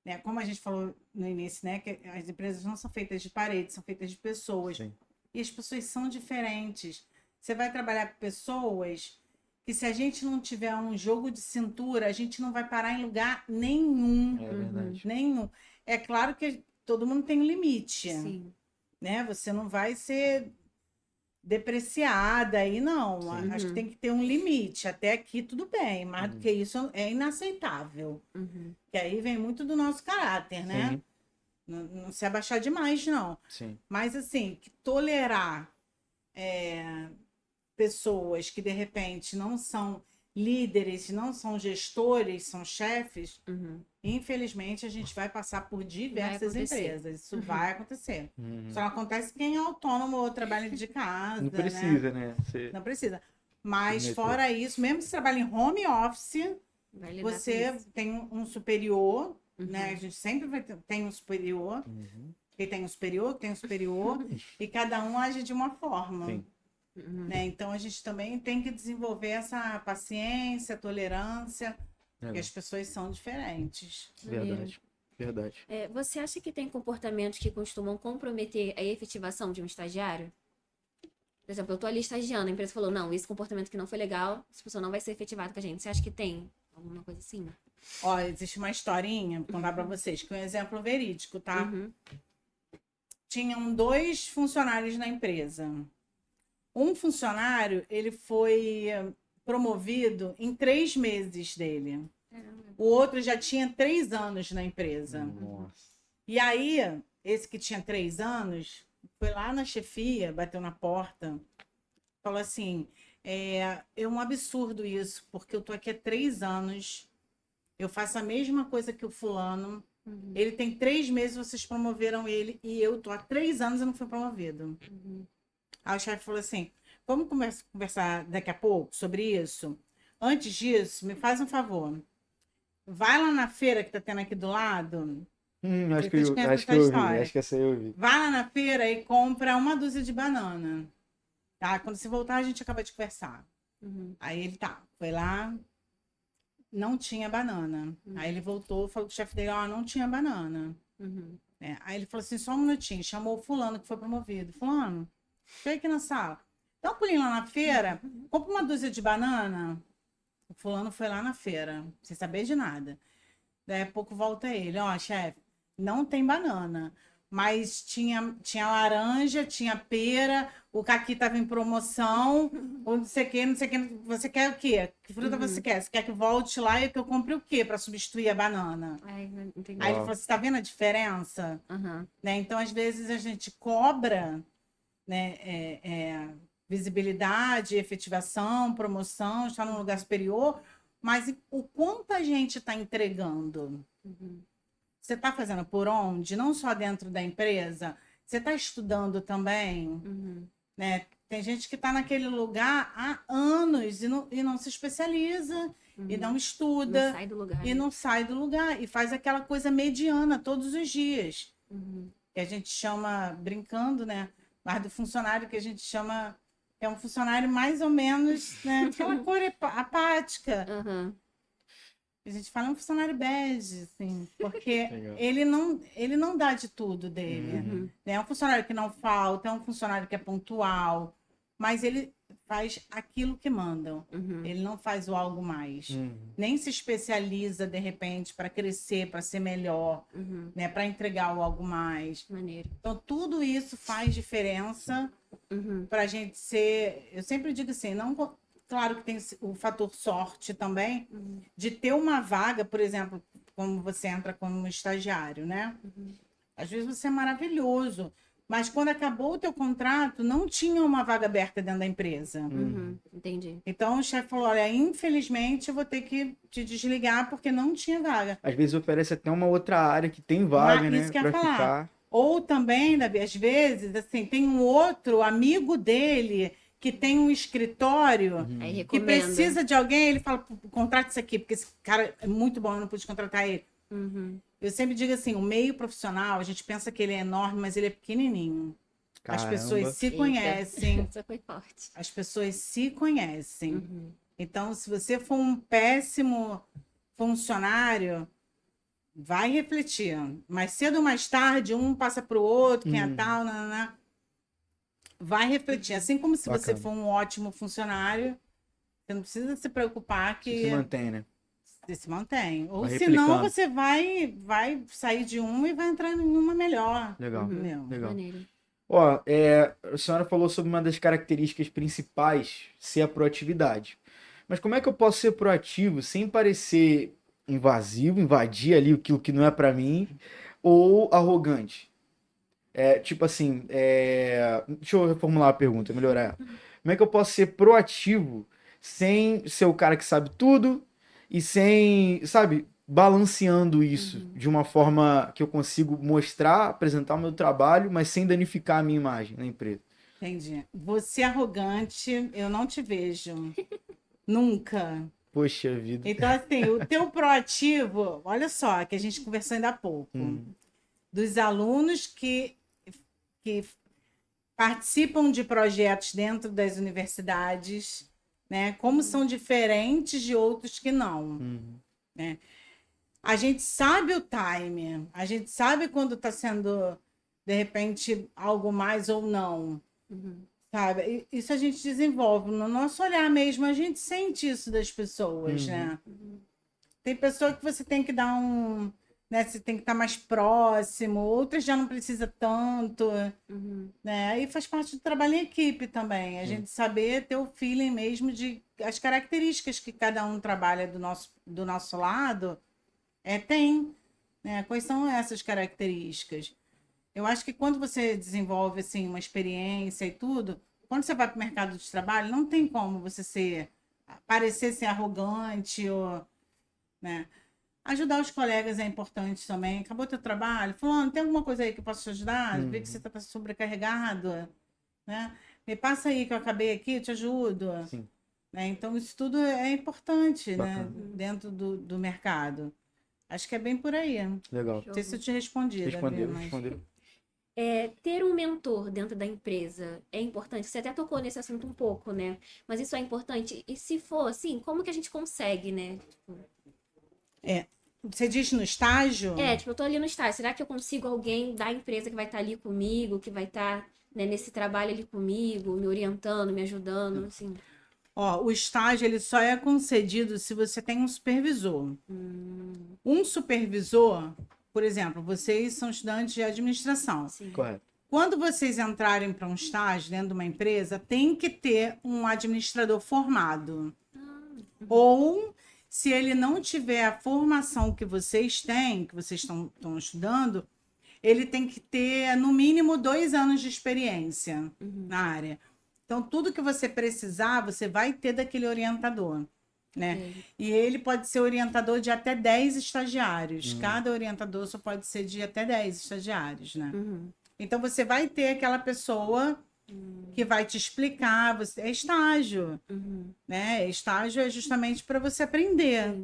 [SPEAKER 3] Né? Como a gente falou no início, né? Que as empresas não são feitas de paredes, são feitas de pessoas.
[SPEAKER 1] Sim.
[SPEAKER 3] E as pessoas são diferentes. você vai trabalhar com pessoas que se a gente não tiver um jogo de cintura, a gente não vai parar em lugar nenhum.
[SPEAKER 1] É verdade.
[SPEAKER 3] Nenhum. É claro que todo mundo tem um limite,
[SPEAKER 2] Sim.
[SPEAKER 3] né? Você não vai ser depreciada aí, não.
[SPEAKER 1] Sim.
[SPEAKER 3] Acho que tem que ter um limite. Até aqui tudo bem, mais do que isso é inaceitável. Que aí vem muito do nosso caráter, né?
[SPEAKER 1] Sim,
[SPEAKER 3] Não se abaixar demais, não.
[SPEAKER 1] sim.
[SPEAKER 3] Mas assim, que tolerar pessoas que de repente não são líderes, não são gestores, são chefes, infelizmente a gente vai passar por diversas
[SPEAKER 2] acontecer.
[SPEAKER 3] empresas. Isso vai acontecer.
[SPEAKER 1] Uhum.
[SPEAKER 3] Só não acontece quem é autônomo ou trabalha de casa.
[SPEAKER 1] Não
[SPEAKER 3] né?
[SPEAKER 1] precisa, né? Você...
[SPEAKER 3] Não precisa. Mas
[SPEAKER 1] Submeter.
[SPEAKER 3] fora isso, mesmo se trabalha em home office,
[SPEAKER 2] Vai lidar com
[SPEAKER 3] você
[SPEAKER 2] isso.
[SPEAKER 3] tem um superior, né? A gente sempre tem um superior. Quem tem um superior, tem um superior, e cada um age de uma forma.
[SPEAKER 1] Sim.
[SPEAKER 3] Né? Então a gente também tem que desenvolver essa paciência, tolerância, porque as pessoas são diferentes.
[SPEAKER 1] Verdade. Verdade.
[SPEAKER 2] Você acha que tem comportamentos que costumam comprometer a efetivação de um estagiário? Por exemplo, eu tô ali estagiando, a empresa falou, não, esse comportamento que não foi legal, essa pessoa não vai ser efetivada com a gente. Você acha que tem alguma coisa assim?
[SPEAKER 3] Ó, existe uma historinha, vou contar para vocês, que é um exemplo verídico, tá? Tinham 2 funcionários na empresa. Um funcionário, ele foi promovido em 3 meses dele. O outro já tinha 3 anos na empresa.
[SPEAKER 1] Nossa.
[SPEAKER 3] E aí, esse que tinha 3 anos, foi lá na chefia, bateu na porta, falou assim, é um absurdo isso, porque eu tô aqui há 3 anos, eu faço a mesma coisa que o fulano, ele tem 3 meses, vocês promoveram ele, e eu tô há 3 anos e não fui promovido. Aí o chefe falou assim, vamos conversar daqui a pouco sobre isso? Antes disso, me faz um favor. Vai lá na feira que tá tendo aqui do lado.
[SPEAKER 1] Acho que
[SPEAKER 3] Vocês
[SPEAKER 1] eu
[SPEAKER 3] conhecem
[SPEAKER 1] acho que
[SPEAKER 3] essa
[SPEAKER 1] eu vi.
[SPEAKER 3] história?
[SPEAKER 1] Acho que essa eu vi.
[SPEAKER 3] Vai lá na feira e compra uma dúzia de banana. Tá? Quando você voltar, a gente acaba de conversar. Aí ele foi lá, não tinha banana. Aí ele voltou, falou com o chefe dele, não tinha banana. Aí ele falou assim, só um minutinho, chamou o fulano que foi promovido. Fulano, chega aqui na sala. Dá um pulinho lá na feira, compra uma dúzia de banana. O fulano foi lá na feira, sem saber de nada. Daí a pouco volta ele, chefe, não tem banana, mas tinha laranja, tinha pera, o caqui tava em promoção, ou não sei o que, você quer o quê? Que fruta você quer? Você quer que volte lá e que eu compre o quê para substituir a banana?
[SPEAKER 2] Ai, não entendi.
[SPEAKER 3] Aí ele falou, você tá vendo a diferença? Né? Então, às vezes, a gente cobra, né, visibilidade, efetivação, promoção, estar num lugar superior, mas o quanto a gente está entregando? Você está fazendo por onde? Não só dentro da empresa? Você está estudando também? Né? Tem gente que está naquele lugar há anos e não se especializa, e não estuda,
[SPEAKER 2] Não sai do lugar.
[SPEAKER 3] e não sai do lugar, e faz aquela coisa mediana todos os dias. Que a gente chama, brincando, né? Mas do funcionário que a gente chama, é um funcionário mais ou menos, né? Aquela cor apática. A gente fala um funcionário bege, assim, porque
[SPEAKER 1] Legal.
[SPEAKER 3] ele não dá de tudo dele. É um funcionário que não falta, é um funcionário que é pontual, mas ele faz aquilo que mandam. Ele não faz o algo mais. Nem se especializa, de repente, para crescer, para ser melhor, né? Para entregar o algo mais.
[SPEAKER 2] Maneiro.
[SPEAKER 3] Então, tudo isso faz diferença para a gente ser. Eu sempre digo assim, não. Claro que tem o fator sorte também, de ter uma vaga, por exemplo, como você entra como estagiário, né? Às vezes você é maravilhoso, mas quando acabou o teu contrato, não tinha uma vaga aberta dentro da empresa.
[SPEAKER 2] Entendi.
[SPEAKER 3] Então o chefe falou, olha, infelizmente eu vou ter que te desligar porque não tinha vaga.
[SPEAKER 1] Às vezes oferece até uma outra área que tem vaga, né?
[SPEAKER 3] Isso que eu
[SPEAKER 1] Pra
[SPEAKER 3] ia falar.
[SPEAKER 1] ficar.
[SPEAKER 3] Ou também, Davi, às vezes, assim, tem um outro amigo dele que tem um escritório
[SPEAKER 2] Aí
[SPEAKER 3] que
[SPEAKER 2] recomenda.
[SPEAKER 3] precisa de alguém, ele fala, contrata isso aqui, porque esse cara é muito bom, eu não pude contratar ele. Eu sempre digo assim, o meio profissional, a gente pensa que ele é enorme, mas ele é pequenininho. As
[SPEAKER 1] Caramba.
[SPEAKER 3] pessoas se
[SPEAKER 2] Eita.
[SPEAKER 3] conhecem,
[SPEAKER 2] Isso foi forte.
[SPEAKER 3] as pessoas se conhecem. Então, se você for um péssimo funcionário, vai refletir. Mais cedo ou mais tarde, um passa para o outro, quem é tal, vai refletir. Assim como se você
[SPEAKER 1] Bacana.
[SPEAKER 3] for um ótimo funcionário, você não precisa se preocupar que
[SPEAKER 1] Se mantém, né?
[SPEAKER 3] você se mantém. Ou
[SPEAKER 1] Vai
[SPEAKER 3] senão
[SPEAKER 1] replicando.
[SPEAKER 3] você vai sair de um e vai entrar em uma melhor.
[SPEAKER 1] Legal.
[SPEAKER 3] Entendeu?
[SPEAKER 1] Legal.
[SPEAKER 2] Maneiro.
[SPEAKER 1] Ó, a senhora falou sobre uma das características principais ser a proatividade. Mas como é que eu posso ser proativo sem parecer invasivo, invadir ali aquilo que não é pra mim, ou arrogante? Tipo assim, deixa eu reformular a pergunta, melhorar. Como é que eu posso ser proativo sem ser o cara que sabe tudo e sem, sabe, balanceando isso de uma forma que eu consigo mostrar, apresentar o meu trabalho, mas sem danificar a minha imagem na empresa?
[SPEAKER 3] Entendi. Você arrogante, eu não te vejo. Nunca.
[SPEAKER 1] Poxa vida.
[SPEAKER 3] Então, assim, o teu proativo, olha só, que a gente conversou ainda há pouco, dos alunos que participam de projetos dentro das universidades, né? Como são diferentes de outros que não. Né? A gente sabe o time, a gente sabe quando está sendo, de repente, algo mais ou não. Sabe? Isso a gente desenvolve. No nosso olhar mesmo, a gente sente isso das pessoas, né? Tem pessoa que você tem que dar um... Né? Você tem que estar mais próximo, outras já não precisa tanto, né? Aí faz parte do trabalho em equipe também. A gente saber ter o feeling mesmo de as características que cada um trabalha do nosso lado tem, né? Quais são essas características? Eu acho que quando você desenvolve assim uma experiência e tudo, quando você vai para o mercado de trabalho, não tem como você parecer ser arrogante ou, né? Ajudar os colegas é importante também. Acabou teu trabalho? Fulano, tem alguma coisa aí que eu posso te ajudar? Vê que você está sobrecarregado, né? Me passa aí que eu acabei aqui, eu te ajudo.
[SPEAKER 1] Sim.
[SPEAKER 3] Né? Então, isso tudo é importante, né?
[SPEAKER 1] Bacana.
[SPEAKER 3] Dentro do mercado. Acho que é bem por aí.
[SPEAKER 1] Legal.
[SPEAKER 3] Não sei se eu te respondi,
[SPEAKER 1] Respondeu,
[SPEAKER 3] Davi, mas...
[SPEAKER 1] respondeu.
[SPEAKER 2] Ter um mentor dentro da empresa é importante. Você até tocou nesse assunto um pouco, né? Mas isso é importante. E se for assim, como que a gente consegue, né?
[SPEAKER 3] Você diz no estágio?
[SPEAKER 2] Tipo, eu tô ali no estágio. Será que eu consigo alguém da empresa que vai estar ali comigo, que vai estar, né, nesse trabalho ali comigo, me orientando, me ajudando, assim?
[SPEAKER 3] Ó, o estágio ele só é concedido se você tem um supervisor. Um supervisor, por exemplo, vocês são estudantes de administração.
[SPEAKER 2] Sim.
[SPEAKER 1] Correto.
[SPEAKER 3] Quando vocês entrarem para um estágio dentro de uma empresa, tem que ter um administrador formado. Ou, se ele não tiver a formação que vocês têm, que vocês estão estudando, ele tem que ter, no mínimo, 2 anos de experiência na área. Então, tudo que você precisar, você vai ter daquele orientador. Né? E ele pode ser orientador de até 10 estagiários. Cada orientador só pode ser de até 10 estagiários, né? Então, você vai ter aquela pessoa que vai te explicar. É estágio, né? Estágio é justamente para você aprender.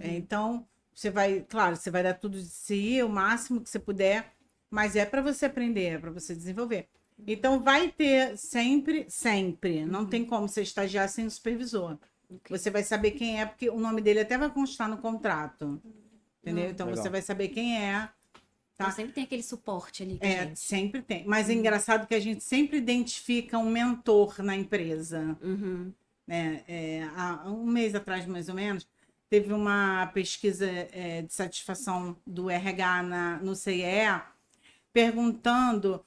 [SPEAKER 3] Então, você vai dar tudo de si, o máximo que você puder, mas é para você aprender, é para você desenvolver. Então, vai ter sempre, não tem como você estagiar sem o supervisor. Você vai saber quem é, porque o nome dele até vai constar no contrato. Entendeu? Então,
[SPEAKER 1] Legal.
[SPEAKER 3] você vai saber quem é. Tá?
[SPEAKER 2] Então sempre tem aquele suporte ali com a gente.
[SPEAKER 3] Sempre tem. Mas é engraçado que a gente sempre identifica um mentor na empresa. Né? Há um mês atrás, mais ou menos, teve uma pesquisa de satisfação do RH no CIE, perguntando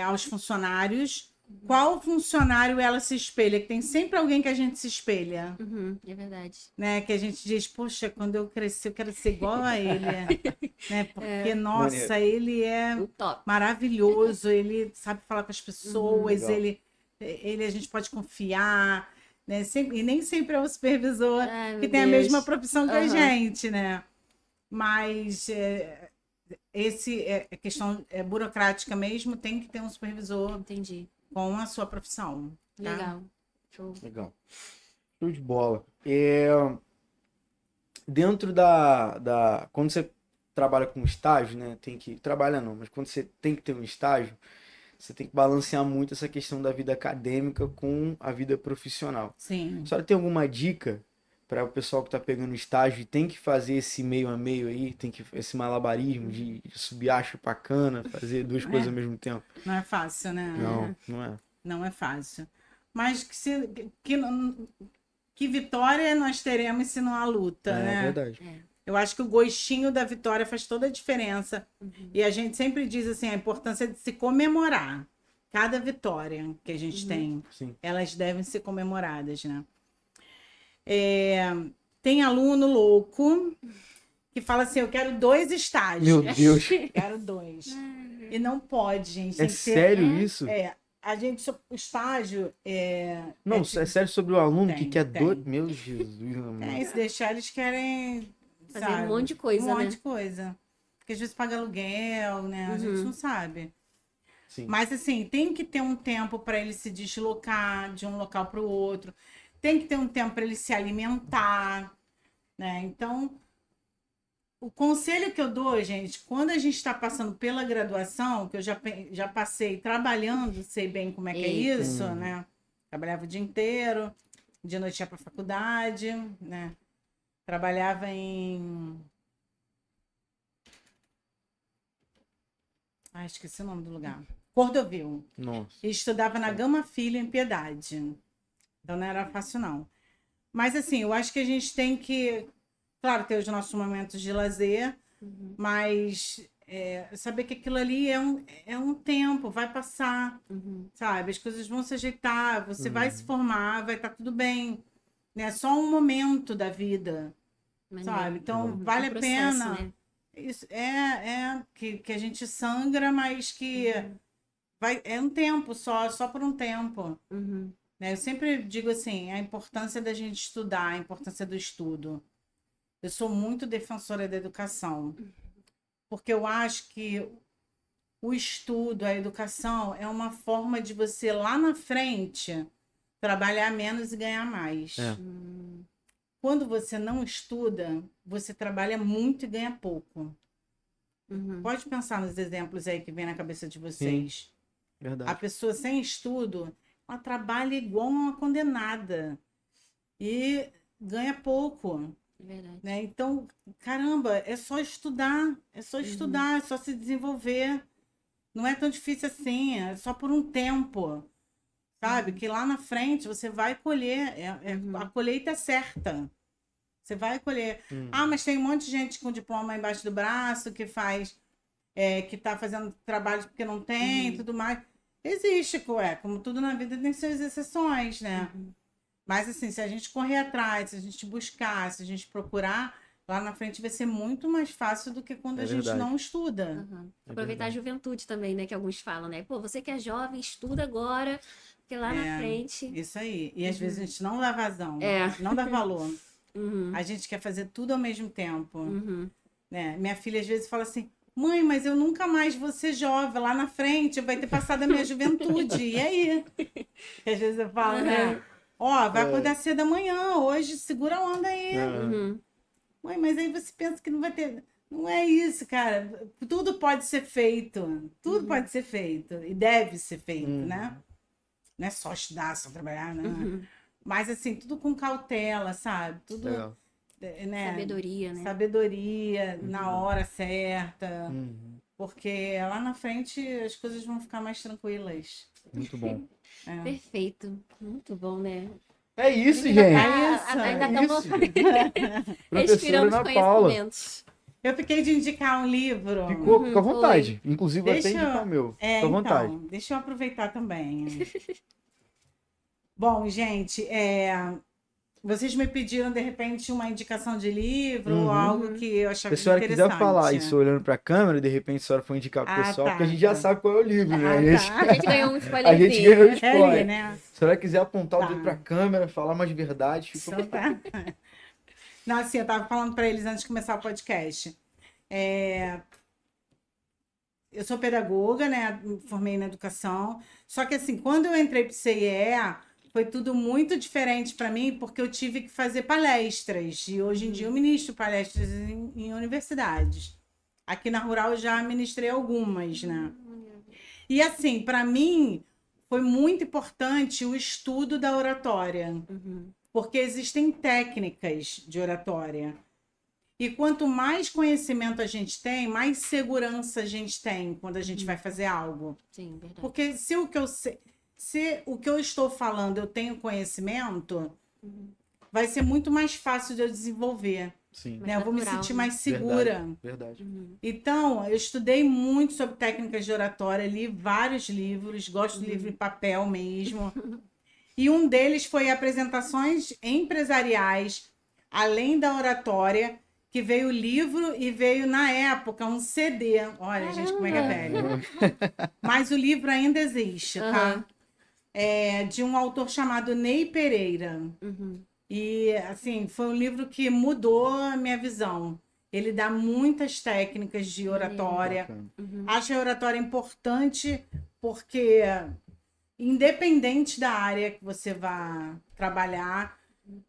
[SPEAKER 3] aos funcionários qual funcionário ela se espelha, que tem sempre alguém que a gente se espelha.
[SPEAKER 2] É verdade.
[SPEAKER 3] Né? Que a gente diz, poxa, quando eu crescer, eu quero ser igual a ele. Né? Porque, nossa,
[SPEAKER 1] Maneiro.
[SPEAKER 3] ele é
[SPEAKER 2] O top.
[SPEAKER 3] maravilhoso, ele sabe falar com as pessoas,
[SPEAKER 1] Legal.
[SPEAKER 3] ele a gente pode confiar. Né? E nem sempre é o supervisor
[SPEAKER 2] Ai, meu
[SPEAKER 3] que tem a
[SPEAKER 2] Deus.
[SPEAKER 3] mesma profissão que a gente, né? Mas a questão burocrática mesmo, tem que ter um supervisor
[SPEAKER 2] Entendi.
[SPEAKER 3] com a sua profissão. Tá?
[SPEAKER 2] Legal. Show.
[SPEAKER 1] Legal. Show de bola. Dentro quando você trabalha com estágio, né? Trabalha não, mas quando você tem que ter um estágio, você tem que balancear muito essa questão da vida acadêmica com a vida profissional.
[SPEAKER 3] Sim.
[SPEAKER 1] A senhora tem alguma dica para o pessoal que tá pegando estágio e tem que fazer esse meio a meio aí, esse malabarismo de subir a chupacana, fazer duas coisas ao mesmo tempo?
[SPEAKER 3] Não é fácil, né?
[SPEAKER 1] Não é.
[SPEAKER 3] Não é fácil. Mas que vitória nós teremos se não há luta, né?
[SPEAKER 1] É verdade.
[SPEAKER 3] Eu acho que o gostinho da vitória faz toda a diferença. E a gente sempre diz assim, a importância de se comemorar. Cada vitória que a gente tem,
[SPEAKER 1] Sim.
[SPEAKER 3] elas devem ser comemoradas, né? Tem aluno louco que fala assim, eu quero 2 estágios.
[SPEAKER 1] Meu Deus.
[SPEAKER 3] Quero 2. E não pode, gente.
[SPEAKER 1] É
[SPEAKER 3] Tem que ter-
[SPEAKER 1] sério isso?
[SPEAKER 3] A gente, o estágio
[SPEAKER 1] Não, é sério sobre o aluno que
[SPEAKER 3] Tem,
[SPEAKER 1] quer
[SPEAKER 3] tem.
[SPEAKER 1] doido. Meu Jesus, amado.
[SPEAKER 3] se deixar, eles querem
[SPEAKER 2] Fazer
[SPEAKER 3] sabe,
[SPEAKER 2] um monte de coisa,
[SPEAKER 3] um monte
[SPEAKER 2] né?
[SPEAKER 3] de coisa. Porque às vezes paga aluguel, né? A gente não sabe.
[SPEAKER 1] Sim.
[SPEAKER 3] Mas assim, tem que ter um tempo para ele se deslocar de um local para o outro. Tem que ter um tempo para ele se alimentar, né? Então, o conselho que eu dou, gente, quando a gente está passando pela graduação, que eu já passei trabalhando, sei bem como é que é
[SPEAKER 2] Eita.
[SPEAKER 3] isso, né? Trabalhava o dia inteiro, de noite ia para a faculdade, né? Trabalhava em... esqueci o nome do lugar. Cordovil.
[SPEAKER 1] Nossa.
[SPEAKER 3] E estudava na Gama Filho, em Piedade. Então não era fácil, não. Mas assim, eu acho que a gente tem que, claro, ter os nossos momentos de lazer, mas saber que aquilo ali é um tempo, vai passar, sabe? As coisas vão se ajeitar, você vai se formar, vai estar tudo bem. É só um momento da vida, sabe? Então vale a
[SPEAKER 2] processo,
[SPEAKER 3] pena.
[SPEAKER 2] né?
[SPEAKER 3] Isso que a gente sangra, mas que é um tempo só por um tempo. Né? Eu sempre digo assim, a importância da gente estudar, a importância do estudo. Eu sou muito defensora da educação, porque eu acho que o estudo, a educação, é uma forma de você, lá na frente, trabalhar menos e ganhar mais. Quando você não estuda, você trabalha muito e ganha pouco. Pode pensar nos exemplos aí que vem na cabeça de vocês.
[SPEAKER 1] Verdade.
[SPEAKER 3] A pessoa sem estudo, ela trabalha igual uma condenada e ganha pouco.
[SPEAKER 2] Verdade.
[SPEAKER 3] Né? Então, caramba, é só estudar, é só se desenvolver. Não é tão difícil assim, é só por um tempo. Sabe? Que lá na frente você vai colher, a colheita é certa. Você vai colher. Mas tem um monte de gente com diploma embaixo do braço que faz, que está fazendo trabalho porque não tem e tudo mais. Existe, como tudo na vida tem suas exceções, né? Mas assim, se a gente correr atrás, se a gente buscar, se a gente procurar, lá na frente vai ser muito mais fácil do que quando a gente
[SPEAKER 1] verdade.
[SPEAKER 3] não estuda.
[SPEAKER 2] Aproveitar a juventude também, né? Que alguns falam, né? Pô, você que é jovem, estuda agora, porque lá na frente...
[SPEAKER 3] Isso aí. E às vezes a gente não dá vazão,
[SPEAKER 2] É.
[SPEAKER 3] não dá valor. A gente quer fazer tudo ao mesmo tempo. Né? Minha filha às vezes fala assim, mãe, mas eu nunca mais vou ser jovem. Lá na frente vai ter passado a minha juventude. E aí? Que às vezes eu falo, né? Ó, vai acordar cedo amanhã. Hoje, segura a onda aí. Mãe, mas aí você pensa que não vai ter... Não é isso, cara. Tudo pode ser feito. Tudo pode ser feito. E deve ser feito, né? Não é só estudar, só trabalhar, né? Mas, assim, tudo com cautela, sabe? Tudo...
[SPEAKER 1] Legal.
[SPEAKER 3] Né?
[SPEAKER 2] Sabedoria, né?
[SPEAKER 3] Sabedoria, na hora certa. Porque lá na frente as coisas vão ficar mais tranquilas.
[SPEAKER 1] Muito bom.
[SPEAKER 2] Perfeito. Muito bom, né?
[SPEAKER 1] É isso, gente.
[SPEAKER 2] Ainda estamos
[SPEAKER 1] Professora
[SPEAKER 2] respirando os
[SPEAKER 1] Ana Paula.
[SPEAKER 2] conhecimentos.
[SPEAKER 3] Eu fiquei de indicar um livro.
[SPEAKER 1] Fica à vontade. Inclusive, vou até
[SPEAKER 3] Deixa eu-
[SPEAKER 1] indicar o meu. Fica à vontade.
[SPEAKER 3] Então, deixa eu aproveitar também. Bom, gente, vocês me pediram, de repente, uma indicação de livro ou algo que eu
[SPEAKER 1] Se
[SPEAKER 3] achava
[SPEAKER 1] a senhora
[SPEAKER 3] interessante.
[SPEAKER 1] quiser falar isso olhando pra câmera, de repente a senhora for indicar pro pessoal, porque a gente já sabe qual é o livro, né? A gente,
[SPEAKER 2] A gente ganhou um
[SPEAKER 1] a gente
[SPEAKER 2] spoilerzinho.
[SPEAKER 1] ganhou o
[SPEAKER 3] É ali,
[SPEAKER 1] spoiler.
[SPEAKER 3] né?
[SPEAKER 1] Se a senhora quiser apontar o
[SPEAKER 3] Tá.
[SPEAKER 1] dedo pra câmera, falar mais verdade, fica...
[SPEAKER 3] Então tá. Não, assim, eu tava falando para eles antes de começar o podcast. Eu sou pedagoga, né? Me formei na educação. Só que assim, quando eu entrei para o CIE, foi tudo muito diferente para mim, porque eu tive que fazer palestras. E hoje em dia eu ministro palestras em universidades. Aqui na Rural eu já ministrei algumas, né? E assim, para mim, foi muito importante o estudo da oratória, porque existem técnicas de oratória. E quanto mais conhecimento a gente tem, mais segurança a gente tem quando a gente vai fazer algo.
[SPEAKER 2] Sim, verdade.
[SPEAKER 3] Porque se o que eu sei, se o que eu estou falando eu tenho conhecimento, vai ser muito mais fácil de eu desenvolver.
[SPEAKER 1] Sim.
[SPEAKER 2] Mais
[SPEAKER 3] Né? Eu vou me
[SPEAKER 2] natural,
[SPEAKER 3] sentir
[SPEAKER 2] né?
[SPEAKER 3] mais segura.
[SPEAKER 1] Verdade.
[SPEAKER 3] Então, eu estudei muito sobre técnicas de oratória, li vários livros, gosto de livro em papel mesmo. E um deles foi Apresentações Empresariais, além da oratória, que veio o livro e veio, na época, um CD. Olha, gente, como é que é velho. Mas o livro ainda existe, tá? É de um autor chamado Ney Pereira. E, assim, foi um livro que mudou a minha visão. Ele dá muitas técnicas de oratória.
[SPEAKER 1] Bacana.
[SPEAKER 3] Acho a oratória importante porque, independente da área que você vá trabalhar,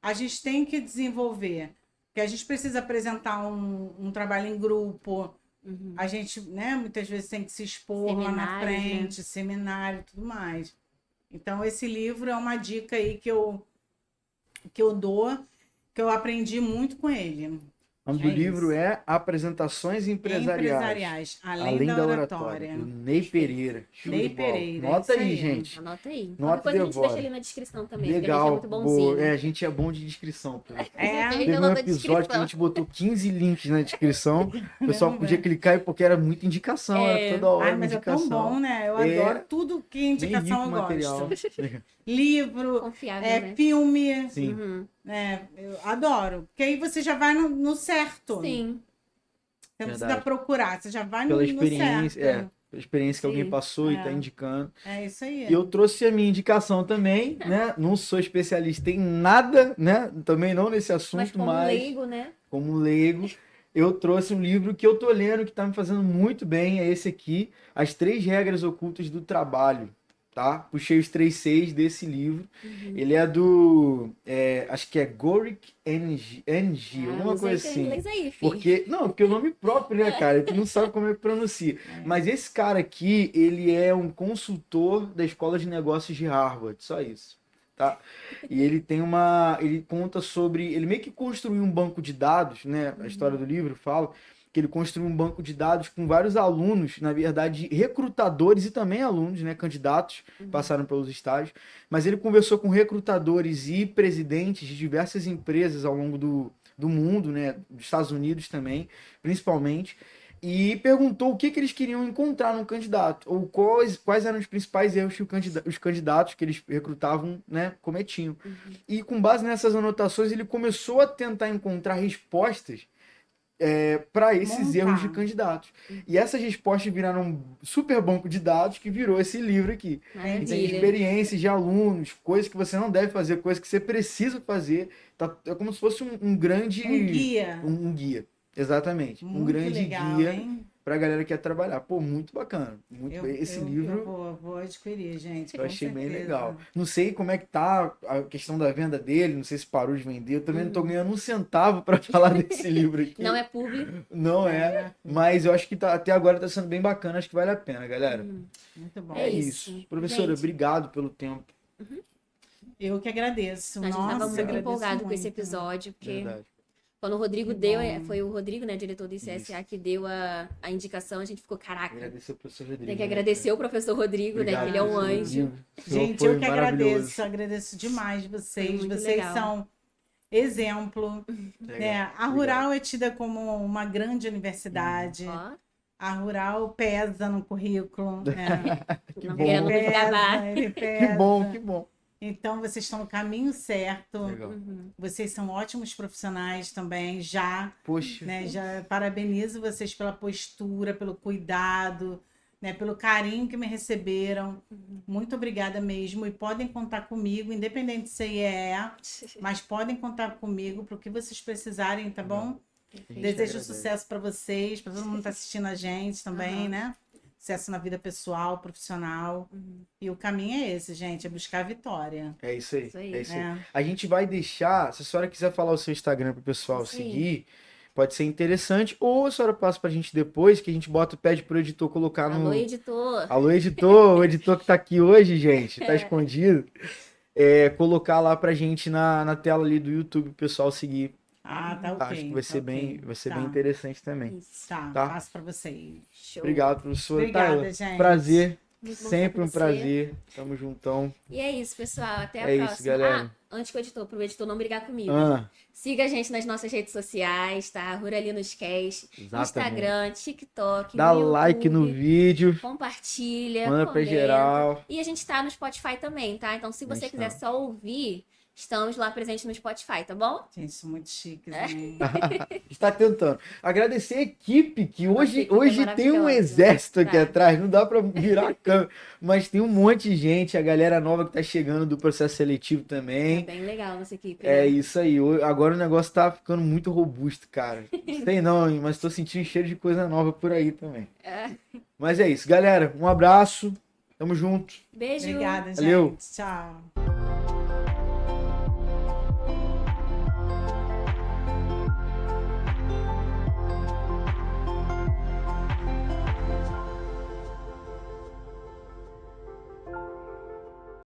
[SPEAKER 3] a gente tem que desenvolver. Porque a gente precisa apresentar um trabalho em grupo. A gente, né, muitas vezes tem que se expor lá na
[SPEAKER 2] Seminários,
[SPEAKER 3] frente, seminário e tudo mais. Então, esse livro é uma dica aí que eu dou, que eu aprendi muito com ele.
[SPEAKER 1] O nome do
[SPEAKER 3] É
[SPEAKER 1] livro
[SPEAKER 3] isso.
[SPEAKER 1] é Apresentações Empresariais.
[SPEAKER 3] Além da oratória.
[SPEAKER 1] Do Ney Pereira. Show
[SPEAKER 3] Ney
[SPEAKER 1] de bola.
[SPEAKER 3] Pereira,
[SPEAKER 1] Nota
[SPEAKER 3] isso
[SPEAKER 1] aí,
[SPEAKER 3] aí.
[SPEAKER 1] gente.
[SPEAKER 2] Anota aí.
[SPEAKER 1] Nota
[SPEAKER 2] Qualquer coisa a gente
[SPEAKER 1] devora.
[SPEAKER 2] deixa ali na descrição também, porque a
[SPEAKER 1] Legal.
[SPEAKER 2] gente é muito bonzinho.
[SPEAKER 1] Boa. É, a gente é bom de descrição. Pô.
[SPEAKER 3] É,
[SPEAKER 1] Teve um
[SPEAKER 2] Nota na
[SPEAKER 1] episódio que a
[SPEAKER 2] descrição.
[SPEAKER 1] gente botou 15 links na descrição. O pessoal podia clicar porque era muita indicação. Era toda hora
[SPEAKER 3] ai,
[SPEAKER 1] uma
[SPEAKER 3] mas é
[SPEAKER 1] indicação.
[SPEAKER 3] tão bom, né? Eu
[SPEAKER 1] É.
[SPEAKER 3] adoro tudo que
[SPEAKER 1] Bem
[SPEAKER 3] indicação
[SPEAKER 1] rico
[SPEAKER 3] eu
[SPEAKER 1] material.
[SPEAKER 3] gosto. Livro,
[SPEAKER 2] Confiável, né?
[SPEAKER 3] filme,
[SPEAKER 1] Sim.
[SPEAKER 3] eu adoro. Porque aí você já vai no certo.
[SPEAKER 2] Sim.
[SPEAKER 3] Você não precisa
[SPEAKER 1] Verdade.
[SPEAKER 3] procurar, você já vai
[SPEAKER 1] Pela
[SPEAKER 3] no
[SPEAKER 1] experiência,
[SPEAKER 3] certo.
[SPEAKER 1] pela experiência que alguém
[SPEAKER 2] Sim.
[SPEAKER 1] passou e
[SPEAKER 3] É.
[SPEAKER 1] tá indicando.
[SPEAKER 3] É isso aí.
[SPEAKER 1] E eu trouxe a minha indicação também, né? Não sou especialista em nada, né? Também não nesse
[SPEAKER 2] Mas
[SPEAKER 1] assunto,
[SPEAKER 2] como
[SPEAKER 1] mas
[SPEAKER 2] leigo, né?
[SPEAKER 1] como leigo, eu trouxe um livro que eu tô lendo que tá me fazendo muito bem, é esse aqui, As 3 Regras Ocultas do Trabalho, tá? Puxei os 3 Cs desse livro. Ele é do, acho que é Gorick NG, alguma
[SPEAKER 2] usa
[SPEAKER 1] coisa
[SPEAKER 2] esse
[SPEAKER 1] assim.
[SPEAKER 2] inglês aí, filho.
[SPEAKER 1] Porque o nome próprio, né, cara? Tu não sabe como é que pronuncia. Mas esse cara aqui, ele é um consultor da Escola de Negócios de Harvard, só isso. Tá? E ele tem ele conta sobre, ele meio que construiu um banco de dados, né? A história do livro fala que ele construiu um banco de dados com vários alunos, na verdade, recrutadores e também alunos, né? Candidatos passaram pelos estágios, mas ele conversou com recrutadores e presidentes de diversas empresas ao longo do mundo, né? Dos Estados Unidos também, principalmente, e perguntou o que eles queriam encontrar num candidato, ou quais eram os principais erros que os candidatos que eles recrutavam, né, cometiam. E com base nessas anotações, ele começou a tentar encontrar respostas para esses
[SPEAKER 3] Montar.
[SPEAKER 1] erros de candidatos. E essas respostas viraram um super banco de dados que virou esse livro aqui. E tem
[SPEAKER 2] Maravilha.
[SPEAKER 1] experiências de alunos, coisas que você não deve fazer, coisas que você precisa fazer. É como se fosse um grande...
[SPEAKER 3] Um guia.
[SPEAKER 1] Um guia. Exatamente. Um
[SPEAKER 3] Muito
[SPEAKER 1] grande
[SPEAKER 3] legal,
[SPEAKER 1] guia
[SPEAKER 3] hein?
[SPEAKER 1] pra galera que quer trabalhar. Pô, muito bacana. Esse livro
[SPEAKER 3] Eu vou adquirir, gente.
[SPEAKER 1] eu
[SPEAKER 3] com
[SPEAKER 1] achei bem
[SPEAKER 3] certeza.
[SPEAKER 1] legal. Não sei como é que tá a questão da venda dele, não sei se parou de vender. Eu também não tô ganhando um centavo pra falar desse livro aqui.
[SPEAKER 2] Não é público.
[SPEAKER 1] Não é, mas eu acho que até agora tá sendo bem bacana, acho que vale a pena, galera.
[SPEAKER 3] Muito bom.
[SPEAKER 2] É
[SPEAKER 1] É
[SPEAKER 2] isso.
[SPEAKER 1] isso. Professora,
[SPEAKER 2] Gente.
[SPEAKER 1] obrigado pelo tempo.
[SPEAKER 3] Eu que agradeço.
[SPEAKER 2] A gente
[SPEAKER 3] Nossa,
[SPEAKER 2] tava muito
[SPEAKER 3] agradeço
[SPEAKER 2] empolgado com esse
[SPEAKER 3] muito.
[SPEAKER 2] episódio, porque
[SPEAKER 1] Verdade.
[SPEAKER 2] quando o Rodrigo
[SPEAKER 3] Que
[SPEAKER 2] deu,
[SPEAKER 3] bom.
[SPEAKER 2] foi o Rodrigo, né, diretor do ICSA, que deu a indicação, a gente ficou, caraca,
[SPEAKER 1] Agradecer ao professor Rodrigo.
[SPEAKER 2] tem que agradecer o professor Rodrigo, né, que ele é um
[SPEAKER 1] professor
[SPEAKER 2] anjo.
[SPEAKER 1] Rodrigo.
[SPEAKER 3] Gente,
[SPEAKER 1] Foi
[SPEAKER 3] eu que
[SPEAKER 1] maravilhoso.
[SPEAKER 3] agradeço demais vocês.
[SPEAKER 2] Foi muito
[SPEAKER 3] Vocês
[SPEAKER 2] legal.
[SPEAKER 3] são exemplo.
[SPEAKER 1] Legal.
[SPEAKER 3] Né? A
[SPEAKER 1] Obrigado.
[SPEAKER 3] Rural é tida como uma grande universidade.
[SPEAKER 2] Ó,
[SPEAKER 3] A Rural pesa no currículo. Né?
[SPEAKER 1] Que
[SPEAKER 2] não
[SPEAKER 1] bom.
[SPEAKER 2] querendo muito gabar.
[SPEAKER 3] Ele
[SPEAKER 1] Que
[SPEAKER 3] pesa.
[SPEAKER 1] bom, que bom.
[SPEAKER 3] Então, vocês estão no caminho certo.
[SPEAKER 1] Legal.
[SPEAKER 3] Vocês são ótimos profissionais também, já.
[SPEAKER 1] Poxa.
[SPEAKER 3] Né? Já parabenizo vocês pela postura, pelo cuidado, né? Pelo carinho que me receberam. Muito obrigada mesmo. E podem contar comigo, independente de ser IEE, mas podem contar comigo para o que vocês precisarem, tá bom?
[SPEAKER 1] A gente
[SPEAKER 3] Desejo
[SPEAKER 1] agradece.
[SPEAKER 3] sucesso para vocês, para todo mundo que tá assistindo a gente também, né? Sucesso na vida pessoal, profissional. E o caminho é esse, gente, é buscar a vitória.
[SPEAKER 1] É isso aí.
[SPEAKER 2] Isso aí.
[SPEAKER 1] É isso aí.
[SPEAKER 3] É.
[SPEAKER 1] A gente vai deixar, se a senhora quiser falar o seu Instagram pro pessoal
[SPEAKER 2] Isso aí.
[SPEAKER 1] seguir, pode ser interessante, ou a senhora passa pra gente depois, que a gente pede pro editor colocar no...
[SPEAKER 2] Alô, editor.
[SPEAKER 1] Alô, editor, o editor que tá aqui hoje, gente, tá escondido. Colocar lá pra gente na tela ali do YouTube, o pessoal seguir.
[SPEAKER 3] Ah, tá ok.
[SPEAKER 1] Acho que vai ser, bem
[SPEAKER 3] Tá.
[SPEAKER 1] interessante também.
[SPEAKER 2] Isso.
[SPEAKER 3] Tá,
[SPEAKER 1] Tá.
[SPEAKER 3] passo pra vocês.
[SPEAKER 2] Show.
[SPEAKER 1] Obrigado, professor.
[SPEAKER 3] Obrigada,
[SPEAKER 1] Tayla,
[SPEAKER 3] gente.
[SPEAKER 1] prazer.
[SPEAKER 2] Muito bom
[SPEAKER 1] Sempre
[SPEAKER 2] estar
[SPEAKER 1] um
[SPEAKER 2] com você.
[SPEAKER 1] prazer. Tamo juntão.
[SPEAKER 2] E é isso, pessoal. Até a
[SPEAKER 1] É
[SPEAKER 2] próxima.
[SPEAKER 1] isso, galera.
[SPEAKER 2] Antes que pro editor não brigar comigo.
[SPEAKER 1] Ah,
[SPEAKER 2] Siga a gente nas nossas redes sociais, tá? Ruralinos Cast,
[SPEAKER 1] exatamente.
[SPEAKER 2] Instagram, TikTok,
[SPEAKER 1] Dá
[SPEAKER 2] no
[SPEAKER 1] like no
[SPEAKER 2] YouTube,
[SPEAKER 1] vídeo.
[SPEAKER 2] compartilha,
[SPEAKER 1] Manda pra
[SPEAKER 2] comenta.
[SPEAKER 1] geral.
[SPEAKER 2] E a gente tá no Spotify também, tá? Então, se você
[SPEAKER 1] Gente,
[SPEAKER 2] quiser
[SPEAKER 1] tá.
[SPEAKER 2] só ouvir, estamos lá presentes no Spotify, tá bom?
[SPEAKER 3] Gente, são muito chiques, né?
[SPEAKER 1] A gente tá tentando. Agradecer a equipe, que hoje,
[SPEAKER 2] equipe é
[SPEAKER 1] hoje tem um
[SPEAKER 2] maravilhosa.
[SPEAKER 1] exército aqui
[SPEAKER 2] Tá.
[SPEAKER 1] atrás. Não dá pra virar a câmera. Mas tem um monte de gente. A galera nova que tá chegando do processo seletivo
[SPEAKER 2] É
[SPEAKER 1] também.
[SPEAKER 2] bem legal nossa equipe.
[SPEAKER 1] É
[SPEAKER 2] né?
[SPEAKER 1] isso aí. Agora o negócio tá ficando muito robusto, cara. Sei não, hein, mas tô sentindo cheiro de coisa nova por aí também.
[SPEAKER 2] É.
[SPEAKER 1] Mas é isso, galera. Um abraço. Tamo junto.
[SPEAKER 2] Beijo.
[SPEAKER 3] Obrigada, gente.
[SPEAKER 1] Valeu.
[SPEAKER 3] Tchau.